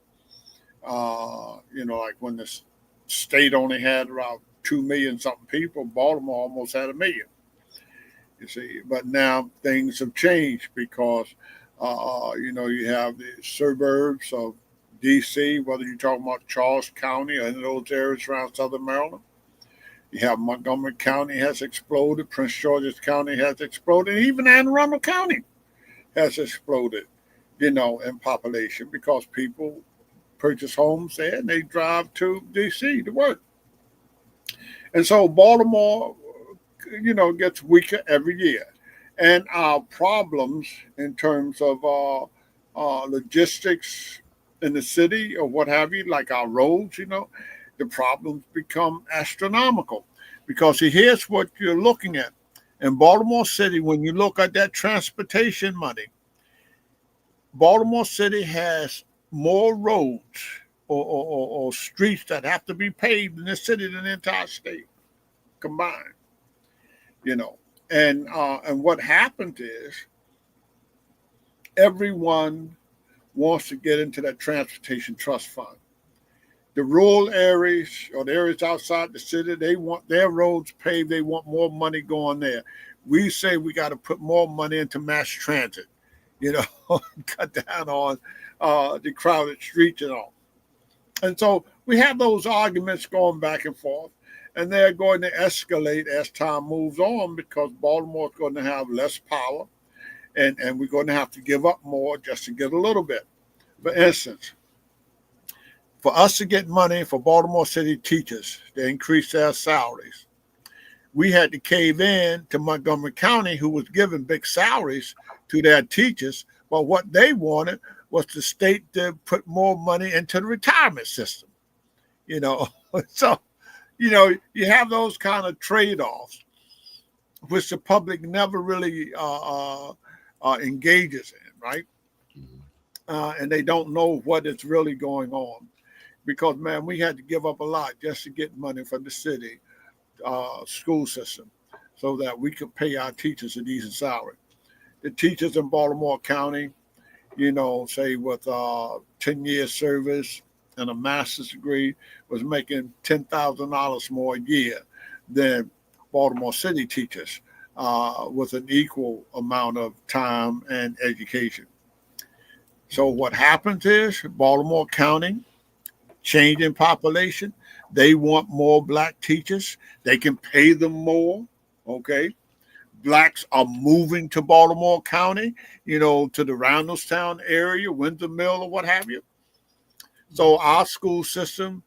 You know, like when the state only had around 2 million something people. Baltimore almost had 1 million. You see, but now things have changed because, you have the suburbs of D.C., whether you're talking about Charles County or in those areas around Southern Maryland. You have Montgomery County has exploded, Prince George's County has exploded, and even Anne Arundel County has exploded, in population because people purchase homes there and they drive to D.C. to work. And so Baltimore, gets weaker every year. And our problems in terms of logistics in the city or what have you, like our roads, the problems become astronomical because here's what you're looking at. In Baltimore City, when you look at that transportation money, Baltimore City has more roads or streets that have to be paved in this city than the entire state combined. And what happens is everyone wants to get into that transportation trust fund. The rural areas or the areas outside the city, they want their roads paved. They want more money going there. We say we got to put more money into mass transit, cut down on the crowded streets and all. And so we have those arguments going back and forth, and they're going to escalate as time moves on because Baltimore is going to have less power, and we're going to have to give up more just to get a little bit. For instance, for us to get money for Baltimore City teachers to increase their salaries, we had to cave in to Montgomery County, who was giving big salaries to their teachers. But what they wanted was the state to put more money into the retirement system. So, you have those kind of trade-offs, which the public never really engages in, right? And they don't know what is really going on. Because, man, we had to give up a lot just to get money from the city school system so that we could pay our teachers a decent salary. The teachers in Baltimore County, say with 10 years service and a master's degree, was making $10,000 more a year than Baltimore City teachers with an equal amount of time and education. So what happens is Baltimore County, change in population. They want more black teachers. They can pay them more. Okay. Blacks are moving to Baltimore County, to the Randallstown area, Windsor Mill, or what have you. So our school system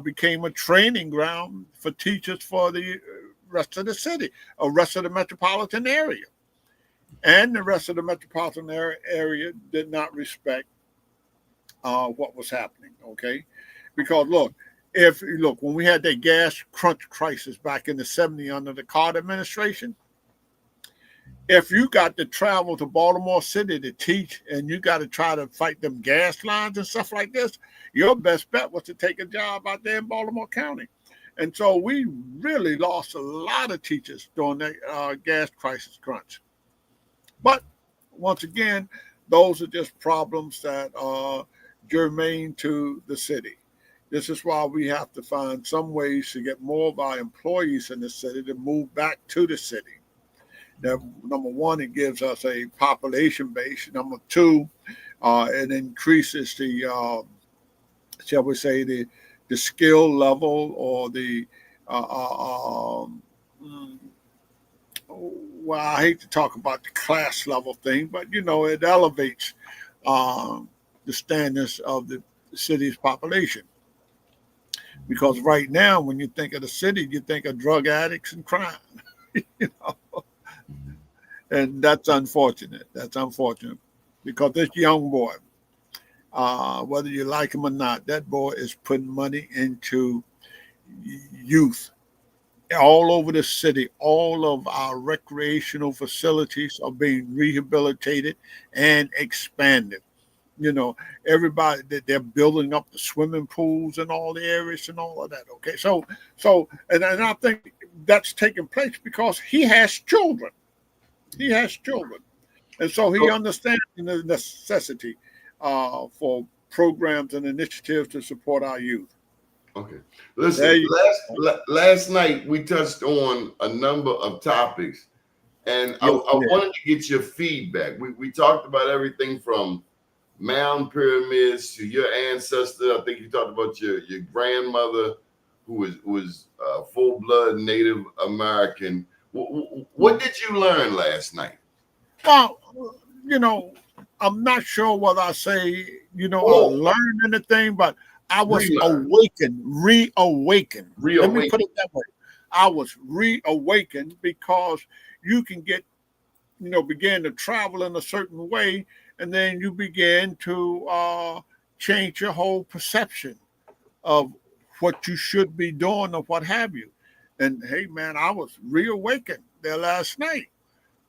became a training ground for teachers for the rest of the city, or rest of the metropolitan area. And the rest of the metropolitan area did not respect what was happening. Okay. Because when we had that gas crunch crisis back in the 70s under the Carter administration, if you got to travel to Baltimore City to teach and you got to try to fight them gas lines and stuff like this, your best bet was to take a job out there in Baltimore County. And so we really lost a lot of teachers during that gas crisis crunch. But once again, those are just problems that are germane to the city. This is why we have to find some ways to get more of our employees in the city to move back to the city. Now, number one, it gives us a population base. Number two, it increases the, shall we say, the skill level or the, well, I hate to talk about the class level thing, but, it elevates the standards of the city's population. Because right now, when you think of the city, you think of drug addicts and crime, and that's unfortunate. That's unfortunate because this young boy, whether you like him or not, that boy is putting money into youth all over the city. All of our recreational facilities are being rehabilitated and expanded. Everybody, they're building up the swimming pools in all the areas and all of that. Okay, so and I think that's taking place because he has children. He has children, and so he understands the necessity for programs and initiatives to support our youth. Okay. There Listen, you last night we touched on a number of topics, and I Yes, yeah. wanted to get your feedback. We talked about everything from mound pyramids to your ancestor. I think you talked about your grandmother, who was full blood Native American. What did you learn last night? Well, you know, I'm not sure whether I say, I learned anything, but I was reawakened. Let me put it that way. I was reawakened because you can get, begin to travel in a certain way, and then you begin to change your whole perception of what you should be doing or what have you. And hey, man, I was reawakened there last night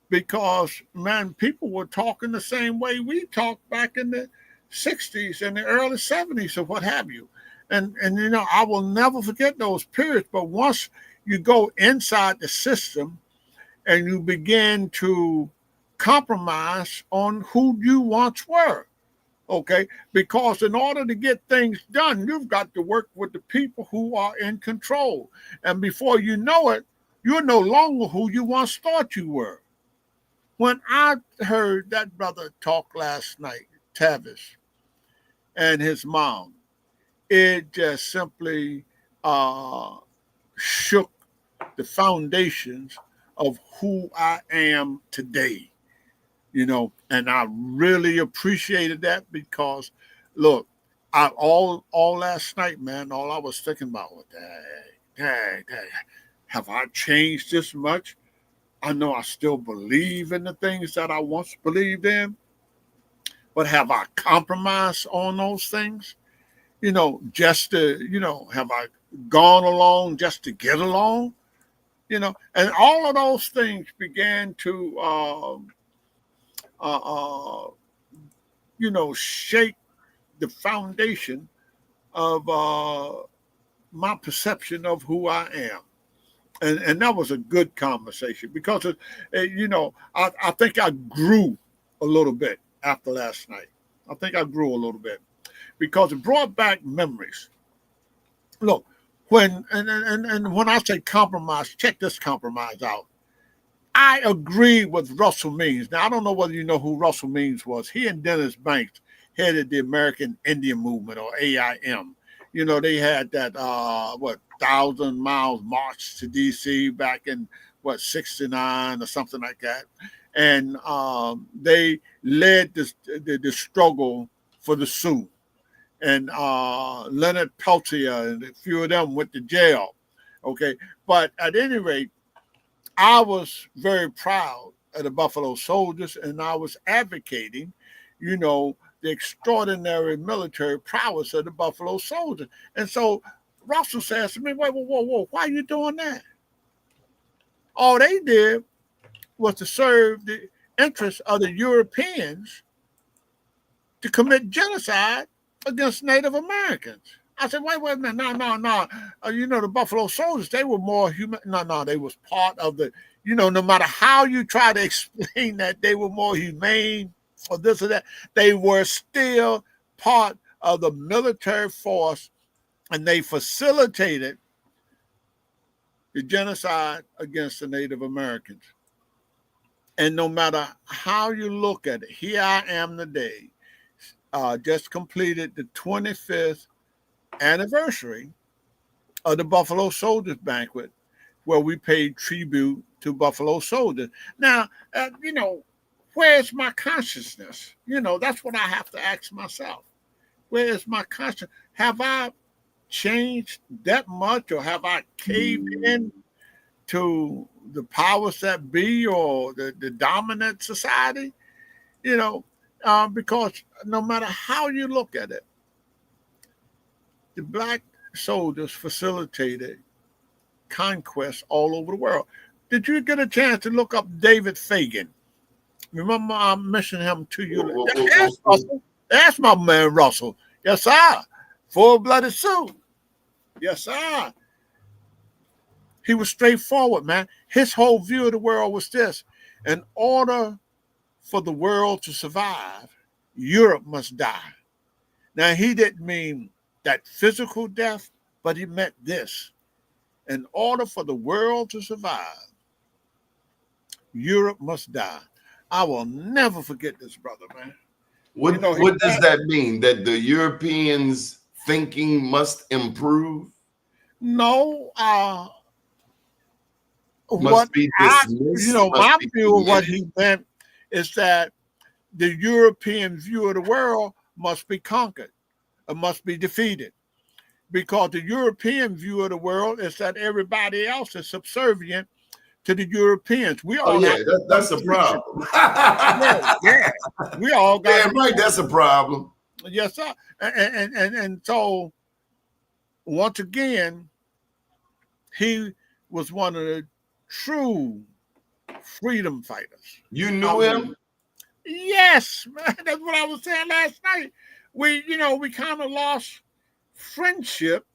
because, man, people were talking the same way we talked back in the 60s and the early 70s or what have you. And I will never forget those periods. But once you go inside the system and you begin to compromise on who you once were, okay? Because in order to get things done, you've got to work with the people who are in control. And before you know it, you're no longer who you once thought you were. When I heard that brother talk last night, Tavis, and his mom, it just simply shook the foundations of who I am today, and I really appreciated that because, look, all last night, man, all I was thinking about was, dang, have I changed this much? I know I still believe in the things that I once believed in, but have I compromised on those things? Just to, have I gone along just to get along? And all of those things began to, shake the foundation of my perception of who I am. And that was a good conversation because, I think I grew a little bit after last night. I think I grew a little bit because it brought back memories. Look, when I say compromise, check this compromise out. I agree with Russell Means. Now, I don't know whether you know who Russell Means was. He and Dennis Banks headed the American Indian Movement, or AIM. They had that, 1,000 miles march to D.C. back in, 69 or something like that. And they led the struggle for the Sioux. And Leonard Peltier and a few of them went to jail. Okay. But at any rate, I was very proud of the Buffalo Soldiers, and I was advocating, the extraordinary military prowess of the Buffalo Soldiers. And so Russell says to me, whoa, why are you doing that? All they did was to serve the interests of the Europeans to commit genocide against Native Americans. I said, wait a minute, no. The Buffalo Soldiers, they were more human. No, they was part of the, no matter how you try to explain that they were more humane or this or that, they were still part of the military force, and they facilitated the genocide against the Native Americans. And no matter how you look at it, here I am today, just completed the 25th anniversary of the Buffalo Soldiers banquet, where we paid tribute to Buffalo Soldiers. Now, where's my consciousness? That's what I have to ask myself. Where is my conscience? Have I changed that much, or have I caved in to the powers that be, or the dominant society? Because no matter how you look at it, the Black soldiers facilitated conquest all over the world. Did you get a chance to look up David Fagan? Remember I mentioned him to you. That's my man Russell. Yes, sir. Full-blooded Sioux. Yes, sir. He was straightforward, man. His whole view of the world was this: in order for the world to survive, Europe must die. Now, he didn't mean that physical death, but he meant this. In order for the world to survive, Europe must die. I will never forget this, brother, man. What, You know, what does that mean? That the Europeans' thinking must improve? No, Must be dismissed? my view of what he meant is that the European view of the world must be conquered, or must be defeated. Because the European view of the world is that everybody else is subservient to the Europeans. We all that's a problem. yeah. We all got Damn right, that's a problem. Yes, sir. And so once again, he was one of the true freedom fighters. You knew him? Yes, man. That's what I was saying last night. We kind of lost friendship,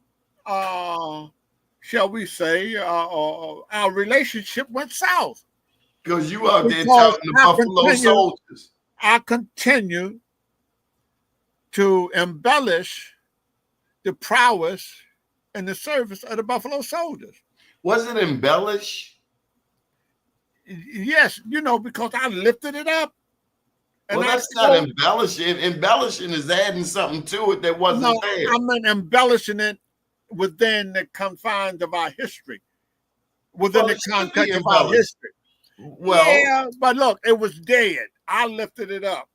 shall we say, our relationship went south. Because you out there touting the Buffalo Soldiers. I continue to embellish the prowess and the service of the Buffalo Soldiers. Was it embellish? Yes, because I lifted it up. Well, that's not embellishing. Embellishing is adding something to it that wasn't there. I mean embellishing it within the confines of our history, within the context of our history. Well, yeah, but look, it was dead. I lifted it up.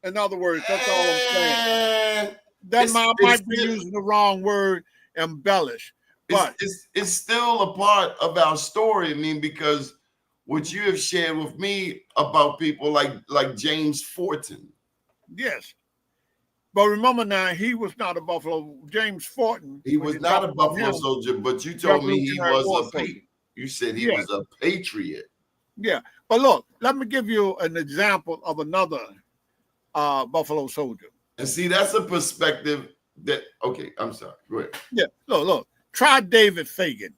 In other words, that's all I'm saying. That might be using the wrong word, embellish. But it's still a part of our story. I mean, because what you have shared with me about people like James Fortin. Yes. But remember now, he was not a Buffalo. James Fortin. He was not a Buffalo Soldier, but you told me he was you said he was a patriot. Yeah. But look, let me give you an example of another Buffalo Soldier. And see, that's a perspective that, okay, I'm sorry. Go ahead. Yeah. Look. Try David Fagan.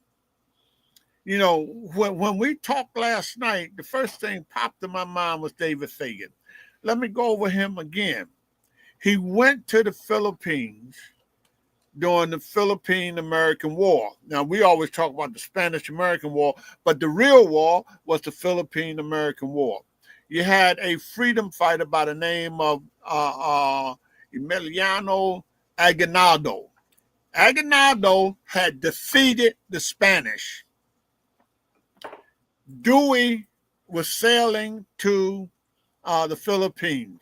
When we talked last night, the first thing popped in my mind was David Fagan. Let me go over him again. He went to the Philippines during the Philippine-American War. Now, we always talk about the Spanish-American War, but the real war was the Philippine-American War. You had a freedom fighter by the name of Emiliano Aguinaldo. Aguinaldo had defeated the Spanish. Dewey was sailing to the Philippines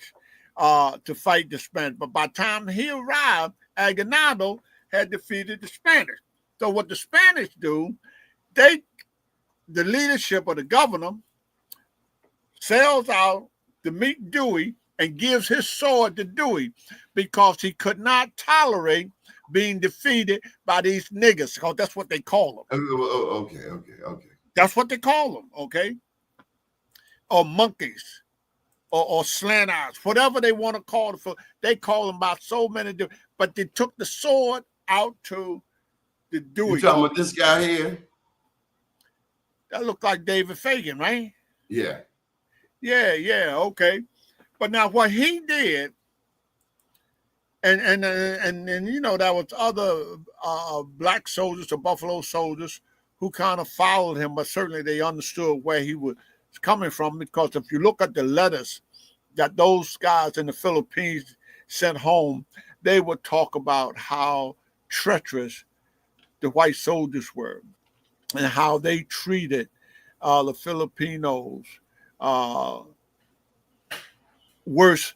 to fight the Spanish. But by the time he arrived, Aguinaldo had defeated the Spanish. So what the Spanish do, the leadership of the governor sails out to meet Dewey and gives his sword to Dewey because he could not tolerate being defeated by these niggas, because that's what they call them. Okay. That's what they call them, okay? Or monkeys, or slant eyes, whatever they want to call them. They call them by so many different, but they took the sword out to the Dewey. You talking about this guy here? That looked like David Fagan, right? Yeah. Yeah, okay. But now what he did, and there was other black soldiers or Buffalo soldiers who kind of followed him, but certainly they understood where he was coming from, because if you look at the letters that those guys in the Philippines sent home, they would talk about how treacherous the white soldiers were and how they treated the Filipinos worse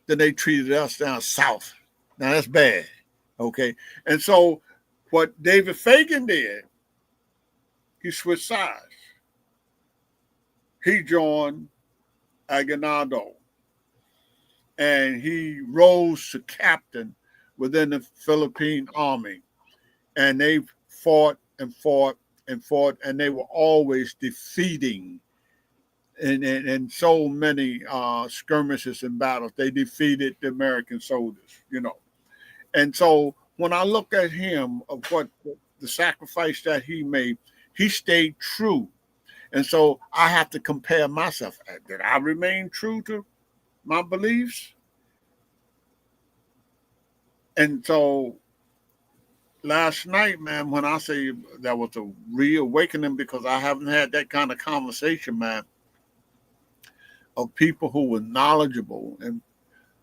than they treated us down south. Now that's bad, okay? And so what David Fagan did, he switched sides. He joined Aguinaldo, and he rose to captain within the Philippine army. And they fought, and they were always defeating in so many skirmishes and battles. They defeated the American soldiers, And so when I look at him, of what the sacrifice that he made, he stayed true. And so I have to compare myself. Did I remain true to my beliefs? And so last night, man, when I say that was a reawakening, because I haven't had that kind of conversation, man, of people who were knowledgeable and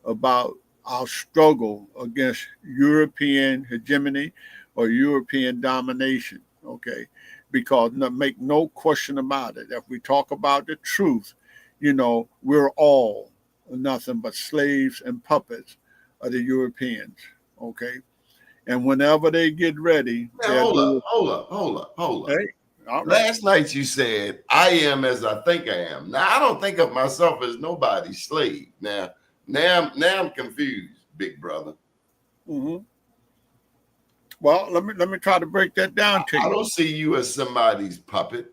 about our struggle against European hegemony or European domination. Okay, because make no question about it. If we talk about the truth, we're all nothing but slaves and puppets of the Europeans. Okay, and whenever they get ready, Now, hold up. Hey, all right. Last night you said, I am as I think I am. Now, I don't think of myself as nobody's slave. Now I'm confused, big brother. Mm-hmm. Well, let me try to break that down to you. I don't see you as somebody's puppet.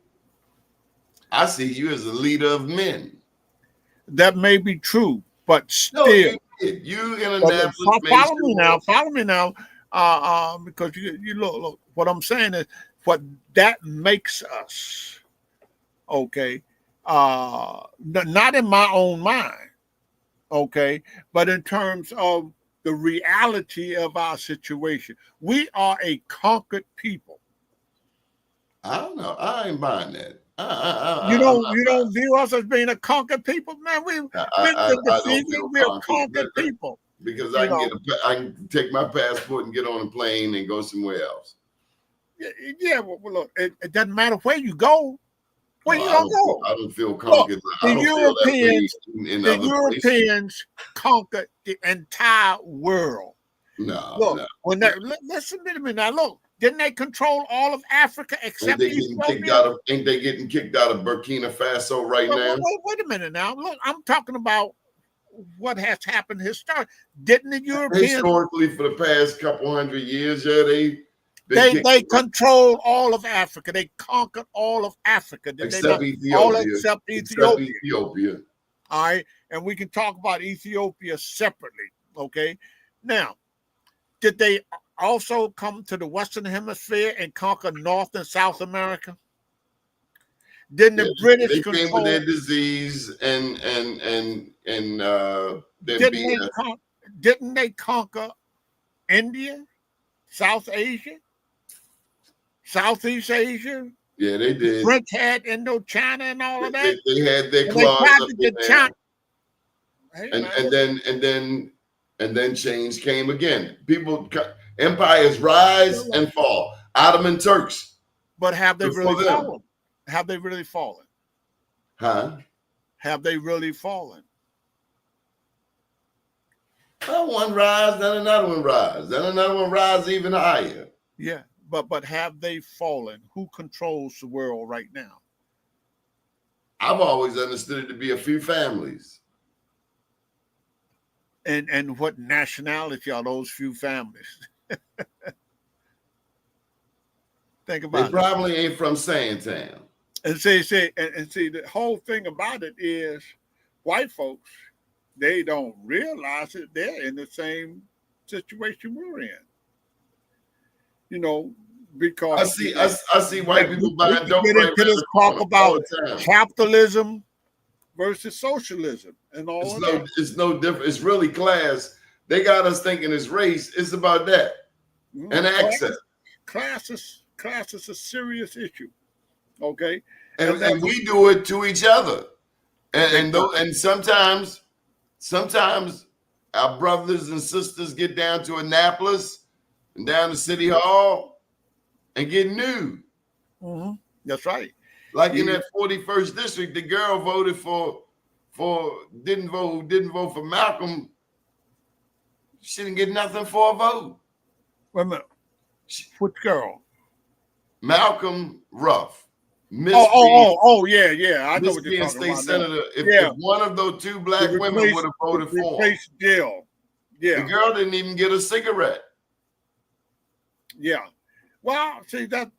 I see you as a leader of men. That may be true, but still, you in Annapolis. Follow me now, because you look. What I'm saying is, what that makes us, okay, not in my own mind, okay, but in terms of the reality of our situation. We are a conquered people. I don't know. I ain't buying that. You don't view us as being a conquered people, man. We're a conquered people. Because I can take my passport and get on a plane and go somewhere else. Yeah, well, look, it doesn't matter where you go. Where you don't go. I don't feel conquered. Look, the Europeans conquered the entire world. No. Listen to me now. Look, didn't they control all of Africa except Ethiopia? Ain't they getting kicked out of Burkina Faso now? Wait a minute now. Look, I'm talking about what has happened historically. Didn't the Europeans historically for the past couple hundred years? They controlled all of Africa. They conquered all of Africa. Except Ethiopia. All right. And we can talk about Ethiopia separately. Okay. Now, did they also come to the Western Hemisphere and conquer North and South America? Didn't the British control? They came with their disease didn't they conquer India, South Asia? Southeast Asia. Yeah, they did. The French had Indochina and all of that. They had their claws up in there. And then change came again. Empires rise and fall. Ottoman Turks. But have they really fallen? Have they really fallen? Huh? Have they really fallen? Well, one rise, then another one rise, then another one rise even higher. Yeah. But have they fallen? Who controls the world right now? I've always understood it to be a few families. And what nationality are those few families? Think about it. They probably ain't from Sandtown. And see, the whole thing about it is white folks, they don't realize it. They're in the same situation we're in. Because I see white people buying dope. Get into this talk about capitalism versus socialism and all of that. It's no different. It's really class. They got us thinking it's race. It's about that and access. Class is a serious issue. Okay, and we do it to each other, and sometimes our brothers and sisters get down to Annapolis and down to City Hall and get nude. Mm-hmm. That's right. Like in that 41st district, the girl voted didn't vote for Malcolm. She didn't get nothing for a vote. Wait a minute. Which girl? Malcolm Ruff. Yeah. I know what you're talking about. Senator. If one of those two black women would have voted for him. Jill. Yeah. The girl didn't even get a cigarette. Yeah. Well, see that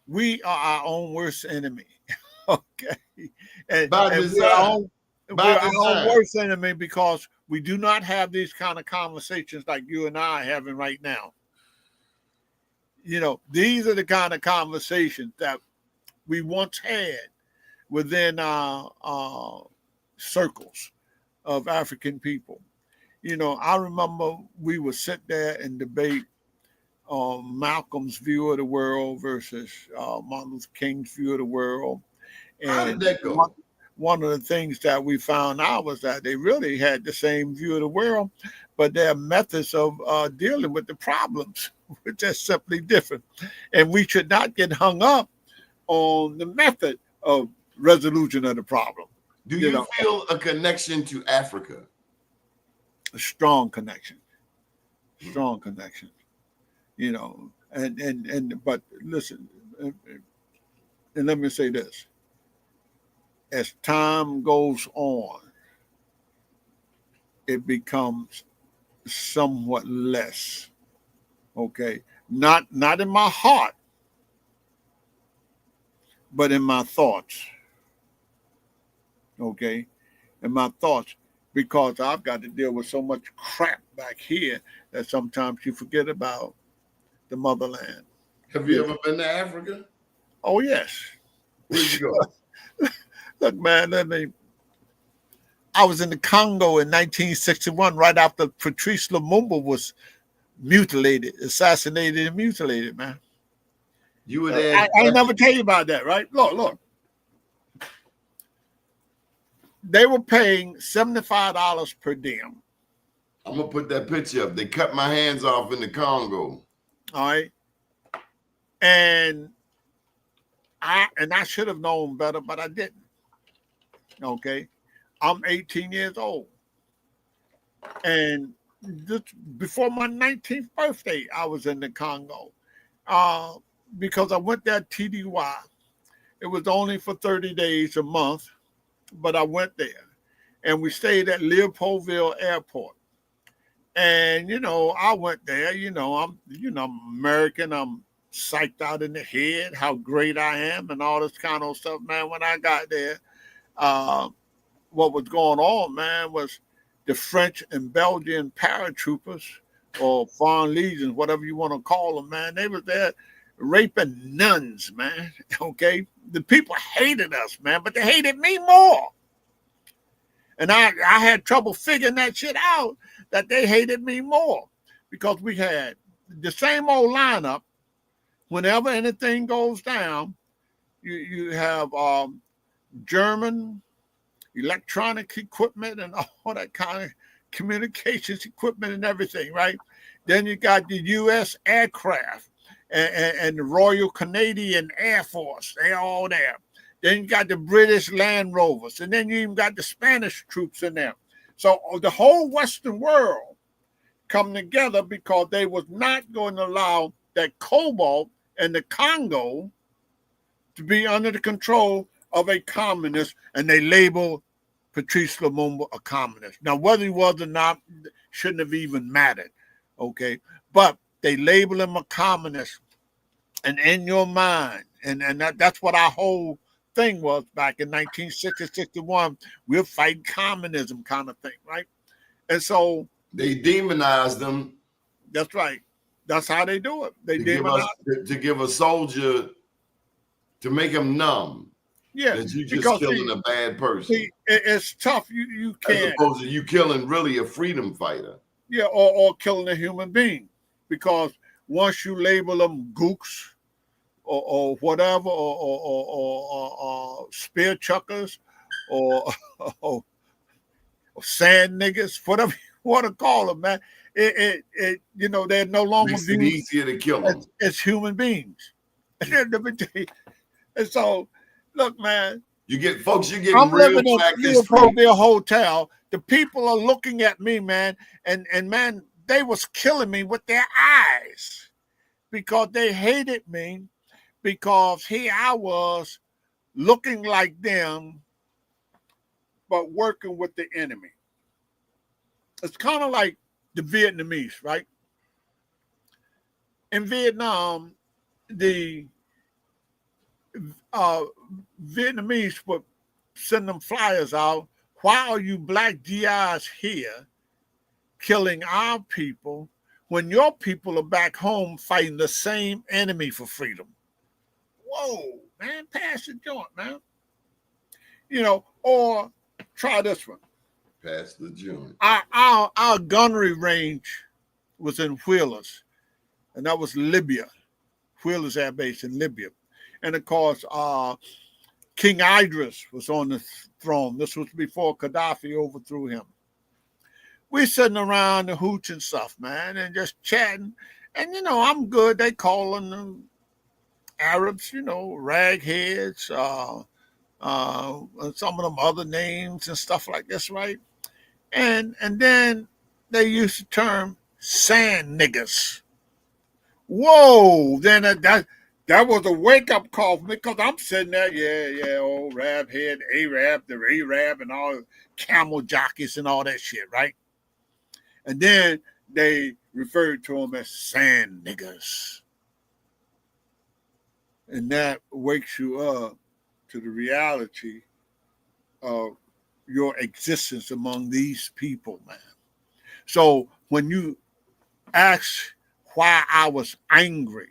we are our own worst enemy. Okay. And we're our own worst enemy because we do not have these kind of conversations like you and I are having right now. These are the kind of conversations that we once had within our circles of African people. I remember we would sit there and debate Malcolm's view of the world versus Martin Luther King's view of the world. How did And that one, go? one of the things that we found out was that they really had the same view of the world, but their methods of dealing with the problems were just simply different. And we should not get hung up on the method of resolution of the problem. Do you feel a connection to Africa? A strong connection. Strong connection. But listen, and let me say this. As time goes on, it becomes somewhat less. Okay. Not in my heart, but in my thoughts. Okay. In my thoughts, because I've got to deal with so much crap back here that sometimes you forget about the motherland. Have you ever been to Africa? Oh, yes. Where'd you go? Look, man, I was in the Congo in 1961, right after Patrice Lumumba was assassinated and mutilated, man. You were there. I never tell you about that, right? Look. They were paying $75 per diem. I'm going to put that picture up. They cut my hands off in the Congo. All right. And I should have known better, but I didn't. Okay. I'm 18 years old. And just before my 19th birthday, I was in the Congo. Because I went there TDY. It was only for 30 days a month, but I went there. And we stayed at Leopoldville Airport. And, I went there, I'm American. I'm psyched out in the head, how great I am and all this kind of stuff, man. When I got there, what was going on, man, was the French and Belgian paratroopers or foreign legions, whatever you want to call them, man. They were there raping nuns, man, okay? The people hated us, man, but they hated me more. And I had trouble figuring that shit out, that they hated me more, because we had the same old lineup. Whenever anything goes down, you have German electronic equipment and all that kind of communications equipment and everything, right? Then you got the U.S. aircraft and the Royal Canadian Air Force. They're all there. Then you got the British Land Rovers, and then you even got the Spanish troops in there. So the whole Western world come together because they was not going to allow that cobalt and the Congo to be under the control of a communist, and they labeled Patrice Lumumba a communist. Now, whether he was or not shouldn't have even mattered, okay? But they label him a communist, and in your mind, and that's what our whole thing was back in 1960, 61. We're fighting communism kind of thing, right? And so they demonized them. That's right. That's how they do it. They to give a soldier, to make him numb. Yeah, that you just killing a bad person. It's tough. You can't. As opposed to you killing really a freedom fighter. Yeah, or killing a human being, because once you label them gooks or whatever, or spear chuckers, or sand niggas, whatever you want to call them, man. They're no longer makes it easier to kill them as human beings. And so, look, man. You're getting real living in Leopoldville Hotel. The people are looking at me, man, and man, they was killing me with their eyes because they hated me, because here I was looking like them, but working with the enemy. It's kind of like the Vietnamese, right? In Vietnam, the Vietnamese would send them flyers out. Why are you black GIs here killing our people when your people are back home fighting the same enemy for freedom? Whoa, man, pass the joint, man. Or try this one. Pass the joint. Our gunnery range was in Wheelers, and that was Libya. Wheelers Air Base in Libya. And of course, King Idris was on the throne. This was before Gaddafi overthrew him. We're sitting around the hooch and stuff, man, and just chatting. And, you know, I'm good. They calling them Arabs, you know, ragheads, and some of them other names and stuff like this, right? And then they used the term sand niggas. Whoa! Then that was a wake-up call for me, because I'm sitting there, old Rab head, Arab, the Arab, and all camel jockeys and all that shit, right? And then they referred to them as sand niggas. And that wakes you up to the reality of your existence among these people, man. So when you ask why I was angry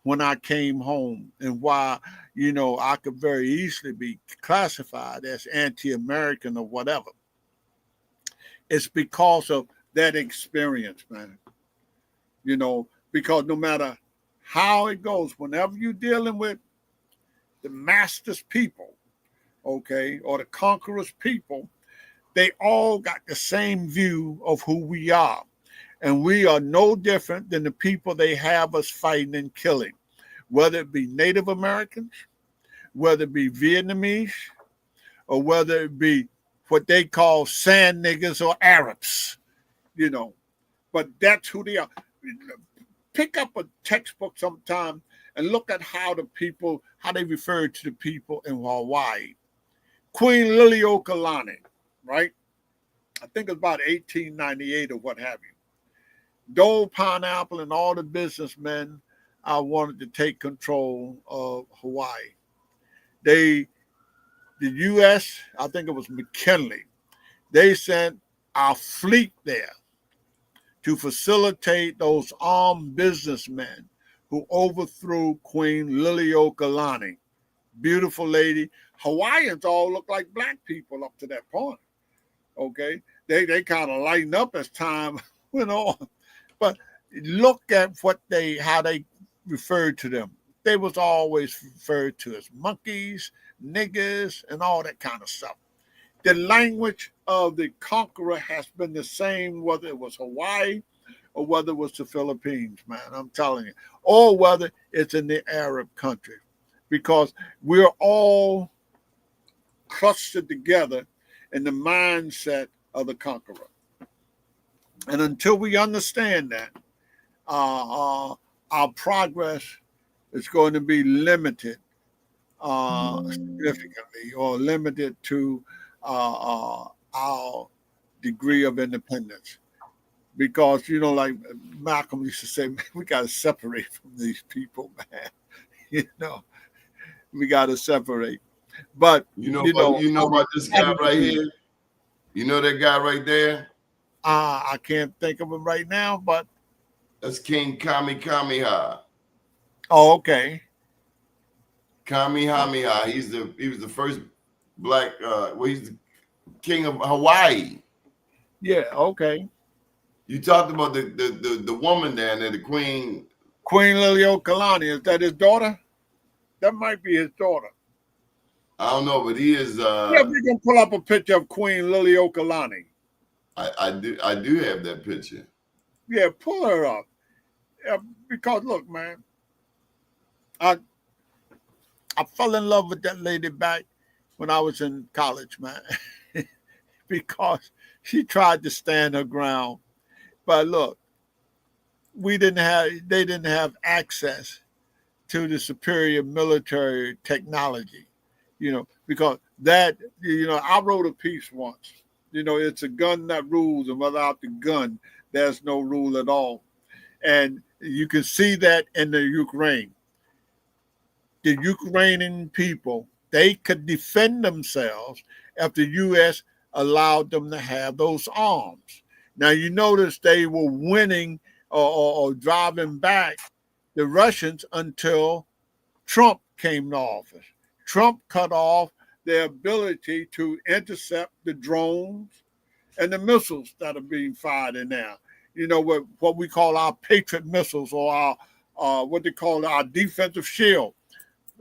when I came home, and why, you know, I could very easily be classified as anti-American or whatever, it's because of that experience, man. You know, because no matter how it goes, whenever you're dealing with the master's people, okay, or the conqueror's people, they all got the same view of who we are. And we are no different than the people they have us fighting and killing, whether it be Native Americans, whether it be Vietnamese, or whether it be what they call sand niggas or Arabs, you know. But that's who they are. Pick up a textbook sometime and look at how they refer to the people in Hawaii. Queen Liliuokalani, right? I think it's about 1898 or what have you. Dole Pineapple and all the businessmen wanted to take control of Hawaii. The U.S., I think it was McKinley, they sent our fleet there to facilitate those armed businessmen who overthrew Queen Liliuokalani. Beautiful lady. Hawaiians all look like black people up to that point. Okay? They kind of lighten up as time went on. But look at how they referred to them. They was always referred to as monkeys, niggas, and all that kind of stuff. The language of the conqueror has been the same, whether it was Hawaii or whether it was the Philippines, man, I'm telling you, or whether it's in the Arab country, because we're all clustered together in the mindset of the conqueror. And until we understand that, our progress is going to be limited significantly, or limited to our degree of independence. Because, you know, like Malcolm used to say, man, we got to separate from these people, man. You know, we got to separate. But, you know about this guy right here? You know that guy right there? I can't think of him right now, but. That's King Kamehameha. Oh, okay. Kamehameha. He was the first black. He's the king of Hawaii. Yeah. Okay. You talked about the woman down there, the queen. Queen Liliuokalani. Is that his daughter? That might be his daughter. I don't know, but he is. Yeah, we can pull up a picture of Queen Liliuokalani. I do have that picture. Yeah, pull her up. Yeah, because look, man, I fell in love with that lady back when I was in college, man, because she tried to stand her ground. But look, they didn't have access to the superior military technology, you know, because that, you know, I wrote a piece once, you know, it's a gun that rules, and without the gun, there's no rule at all. And you can see that in the Ukraine. The Ukrainian people, they could defend themselves if the U.S. allowed them to have those arms. Now, you notice they were winning or driving back the Russians until Trump came to office. Trump cut off their ability to intercept the drones, and the missiles that are being fired in there. You know, what we call our Patriot missiles, or our what they call our defensive shield.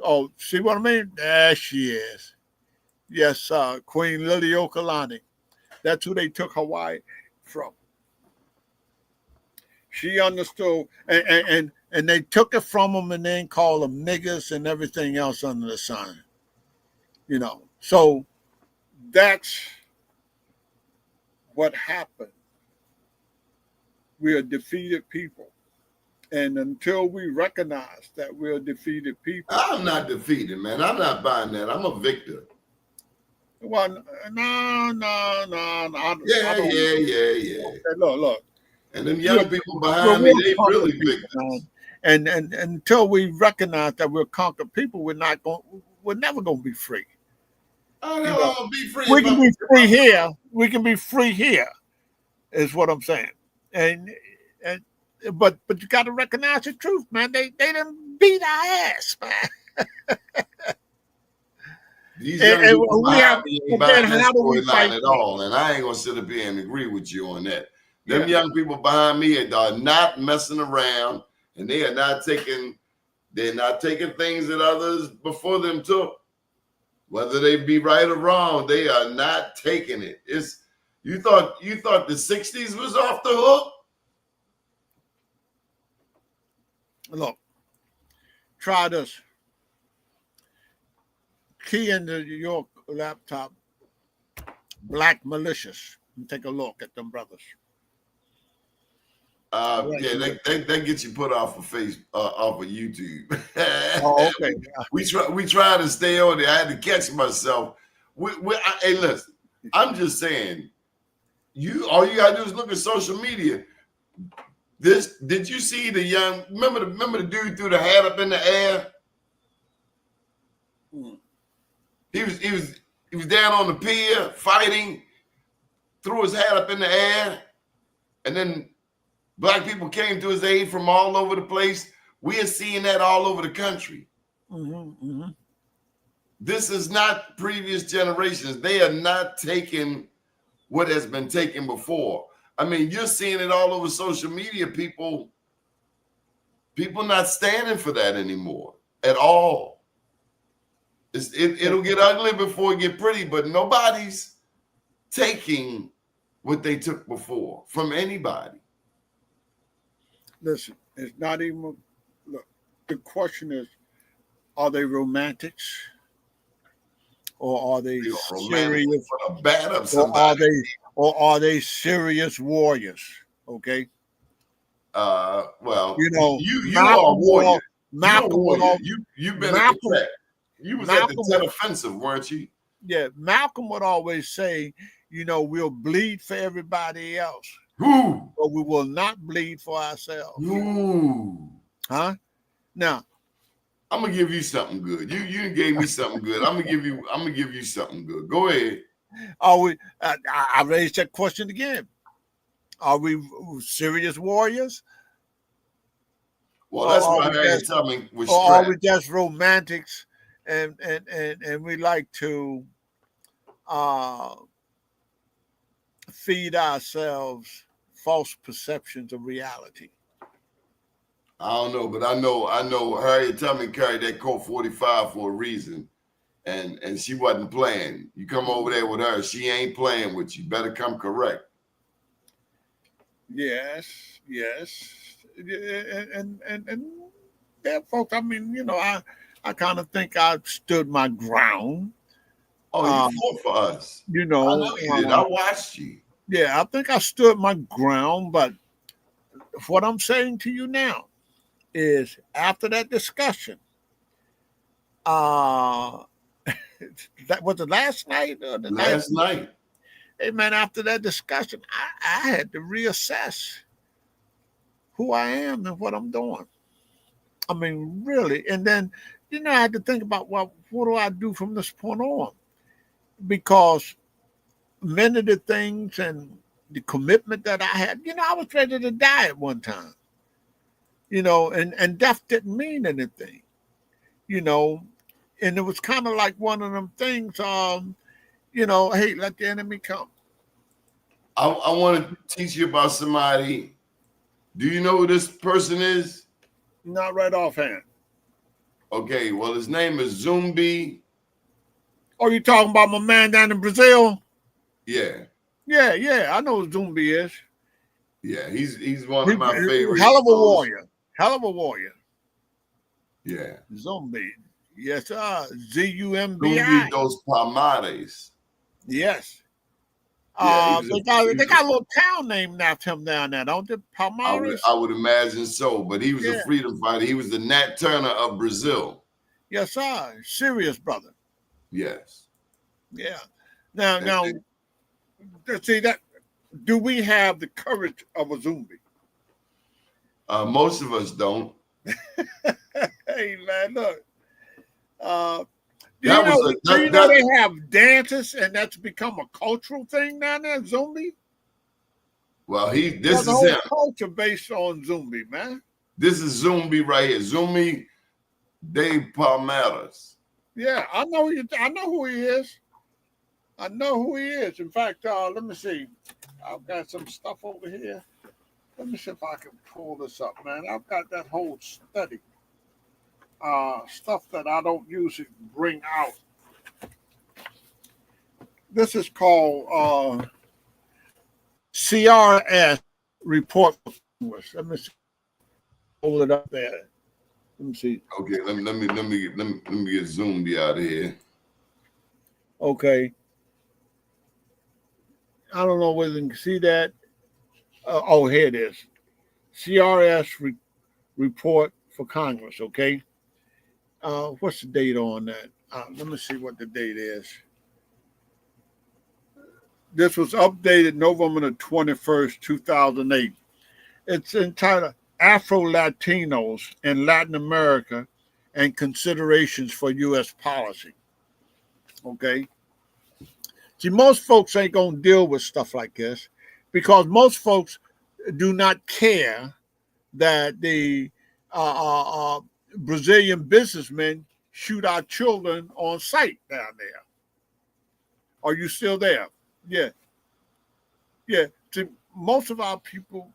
Oh, see what I mean? There she is. Yes, Queen Liliuokalani. That's who they took Hawaii from. She understood, and they took it from them and then called them niggas and everything else under the sun. You know, so that's what happened. We are defeated people. And until we recognize that we're defeated people. I'm not defeated, man. I'm not buying that. I'm a victor. Well, no. Yeah. Look. And them young people behind me, they really victims. And until we recognize that we're conquered people, we're never going to be free. I know I'm gonna be free. We can be free here. We can be free here, is what I'm saying. But you got to recognize the truth, man. They done beat our ass, man. These young people behind me ain't buying that storyline at all, and I ain't gonna sit up here and agree with you on that. Them young people behind me are not messing around, and they are not taking. They're not taking things that others before them took. Whether they be right or wrong, they are not taking it. You thought the 60s was off the hook? Look, try this. Key into your laptop, Black Militias, and take a look at them brothers. Yeah, they get you put off of off of YouTube. Oh, okay. we try to stay on there. I had to catch myself. Hey, listen, I'm just saying. All you gotta do is look at social media. Did you see the young? Remember the dude threw the hat up in the air? He was down on the pier fighting, threw his hat up in the air, and then Black people came to his aid from all over the place. We are seeing that all over the country. This is not previous generations. They are not taking what has been taken before. I mean, you're seeing it all over social media. People not standing for that anymore at all. It'll get ugly before it get pretty, but nobody's taking what they took before from anybody. Listen, it's not even. Look, the question is, are they romantics, or are they serious? Or are they serious warriors? Okay. Well, you know, you are a warrior. Malcolm, you've been at the tech. You was at the 10th offensive, weren't you? Yeah, Malcolm would always say, you know, we'll bleed for everybody else. Who? But we will not bleed for ourselves. Ooh. Huh? Now, I'm gonna give you something good. You gave me something good. I'm gonna give you something good. Go ahead. Are we? I raised that question again. Are we serious warriors? Well, that's what I tell me. Or are we just romantics, and we like to feed ourselves false perceptions of reality? I don't know, but I know Harriet Tubman carried that Colt 45 for a reason, and she wasn't playing. You come over there with her, she ain't playing with you. Better come correct. Yes, and there, folks. I mean, you know, I kind of think I stood my ground. Oh, you fought for us. You know, I know you did. I watched you. Yeah, I think I stood my ground, but what I'm saying to you now is after that discussion, that was it last night or the last night. Hey man, after that discussion, I had to reassess who I am and what I'm doing. I mean, really. And then, you know, I had to think about, well, what do I do from this point on? Because many of the things and the commitment that I had, you know, I was ready to die at one time. You know, and death didn't mean anything, you know, and it was kind of like one of them things, you know, hey, let the enemy come. I want to teach you about somebody. Do you know who this person is? Not right offhand. Okay, well, his name is Zumbi. Oh, you talking about my man down in Brazil? Yeah. Yeah, I know who Zumbi is. Yeah, he's one of my favorite. Hell of a warrior. Hell of a warrior. Yeah. Zumbi. Yes, Zumbi. Zumbi dos Palmares. Yes. Yeah, they got a little town named after him down there, don't they? Palmares? I would imagine so, but he was a freedom fighter. He was the Nat Turner of Brazil. Yes, sir. Serious brother. Yes. Yeah. Now, see that. Do we have the courage of a zombie? Most of us don't. Hey man, look. Do That you know they have dances and that's become a cultural thing down there, zombie? Well, this is whole him. Culture based on zombie, man. This is Zumbi right here. Zumbi de Palmares. Yeah, I know who he is. I know who he is. In fact, let me see. I've got some stuff over here. Let me see if I can pull this up, man. I've got that whole study. Stuff that I don't usually bring out. This is called CRS report. Let me see. Hold it up there. Let me see. Okay, let me get Zumbi out of here. Okay. I don't know whether you can see that. Oh, here it is. CRS report for Congress. Okay. What's the date on that? Let me see what the date is. This was updated November the 21st, 2008. It's entitled Afro-Latinos in Latin America and Considerations for U.S. Policy. Okay? See, most folks ain't going to deal with stuff like this because most folks do not care that the Brazilian businessmen shoot our children on sight down there. Are you still there? Yeah. Yeah. See, most of our people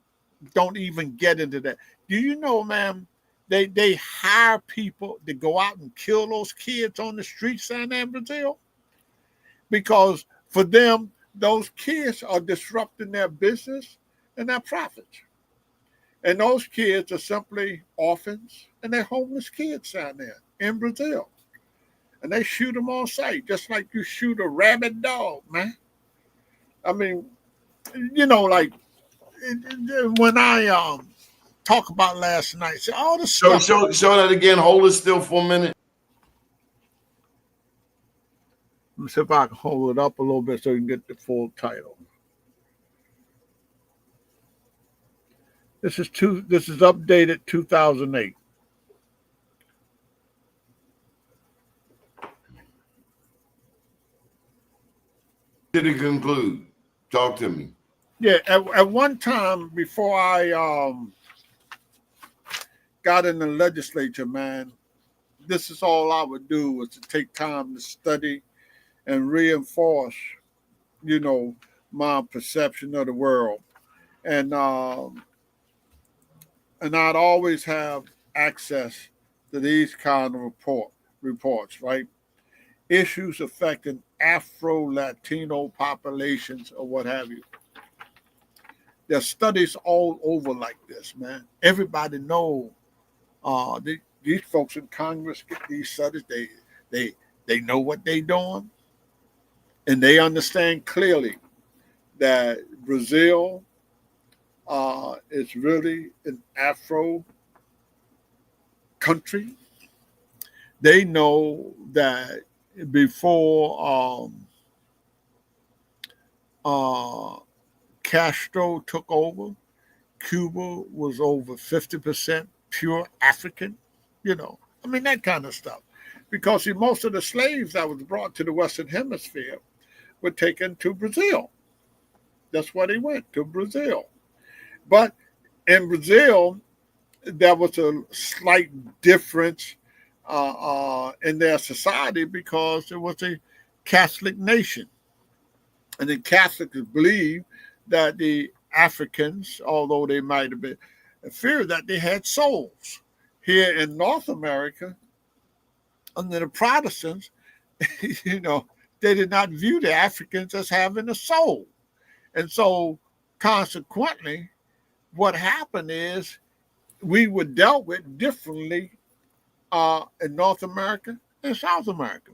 don't even get into that. Do you know, ma'am, they hire people to go out and kill those kids on the streets down there in Brazil? Because for them, those kids are disrupting their business and their profits. And those kids are simply orphans and they're homeless kids down there in Brazil. And they shoot them on sight, just like you shoot a rabid dog, man. I mean, you know, like when I talk about last night, say all the stuff. Show that again. Hold it still for a minute. Let me see if I can hold it up a little bit so you can get the full title. This is updated 2008. Did it conclude? Talk to me. Yeah, at one time before I got in the legislature, man, this is all I would do was to take time to study and reinforce, you know, my perception of the world. And I'd always have access to these kind of reports, right? Issues affecting Afro-Latino populations or what have you. There's studies all over like this, man. Everybody know these folks in Congress get these studies. They know what they're doing, and they understand clearly that Brazil is really an Afro country. They know that before Castro took over, Cuba was over 50% pure African, you know. I mean, that kind of stuff. Because see, most of the slaves that was brought to the Western Hemisphere were taken to Brazil. That's why they went to Brazil. But in Brazil, there was a slight difference in their society because it was a Catholic nation. And the Catholics believed that the Africans, although they might have been, feared that they had souls. Here in North America, under the Protestants, you know, they did not view the Africans as having a soul. And so consequently, what happened is we were dealt with differently in North America and South America.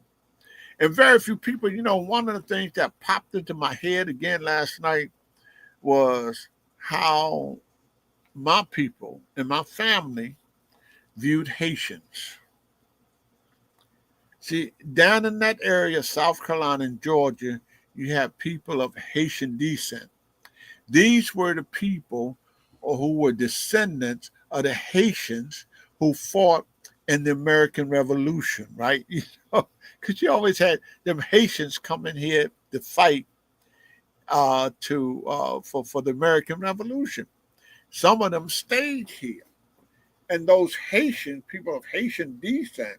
And very few people, you know, one of the things that popped into my head again last night was how my people and my family viewed Haitians. See, down in that area, South Carolina and Georgia, you have people of Haitian descent. These were the people who were descendants of the Haitians who fought in the American Revolution, right? You know, because you always had them Haitians coming here to fight for the American Revolution. Some of them stayed here. And those Haitian people of Haitian descent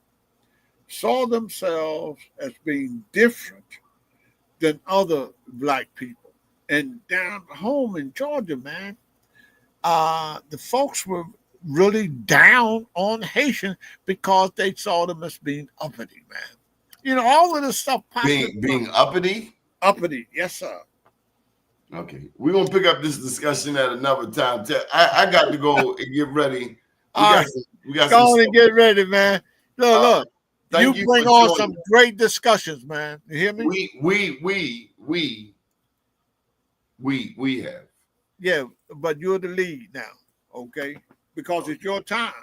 saw themselves as being different than other black people. And down home in Georgia, man, the folks were really down on Haitians because they saw them as being uppity, man. You know, all of this stuff being uppity? Uppity, yes, sir. Okay. We're going to pick up this discussion at another time. I got to go and get ready. We got go on and get ready, man. Look. You bring on some great discussions, man. You hear me? We have. Yeah, but you're the lead now, okay? Because it's your time.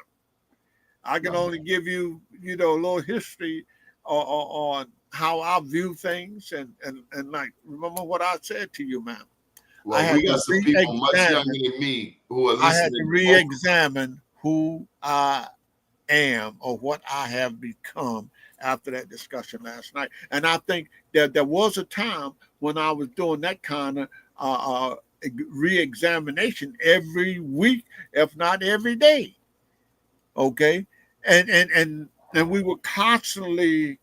I can only give you, you know, a little history on how I view things and like remember what I said to you, man. Well, we got some people much younger than me who are listening. I had to re-examine who I am or what I have become after that discussion last night. And I think that there was a time when I was doing that kind of re-examination every week, if not every day. Okay. And we were constantly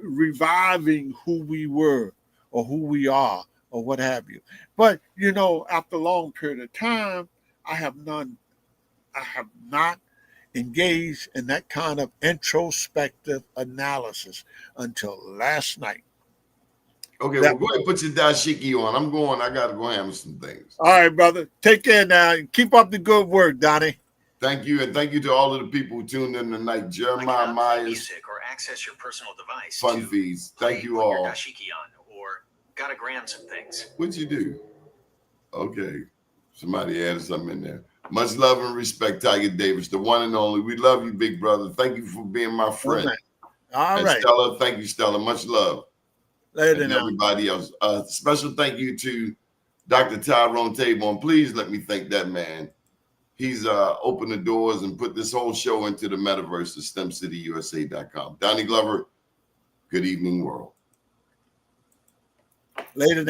reviving who we were or who we are or what have you. But, you know, after a long period of time, I have not engaged in that kind of introspective analysis until last night. Okay, well, go ahead and put your dashiki on. I'm going. I got to go handle some things. All right, brother. Take care now. Keep up the good work, Donnie. Thank you, and thank you to all of the people who tuned in tonight. Jeremiah Myers, or access your personal device. Fun Fees. Thank you all. Your dashiki on, or gotta gram some things. What'd you do? Okay, somebody added something in there. Much love and respect, Tiger Davis, the one and only. We love you, big brother. Thank you for being my friend. All right. Stella, thank you, Stella. Much love. Later and now. Everybody else. Special thank you to Dr. Tyrone Tabor. Please let me thank that man. He's opened the doors and put this whole show into the metaverse of STEMCityUSA.com. Doni Glover, good evening, world. Later now.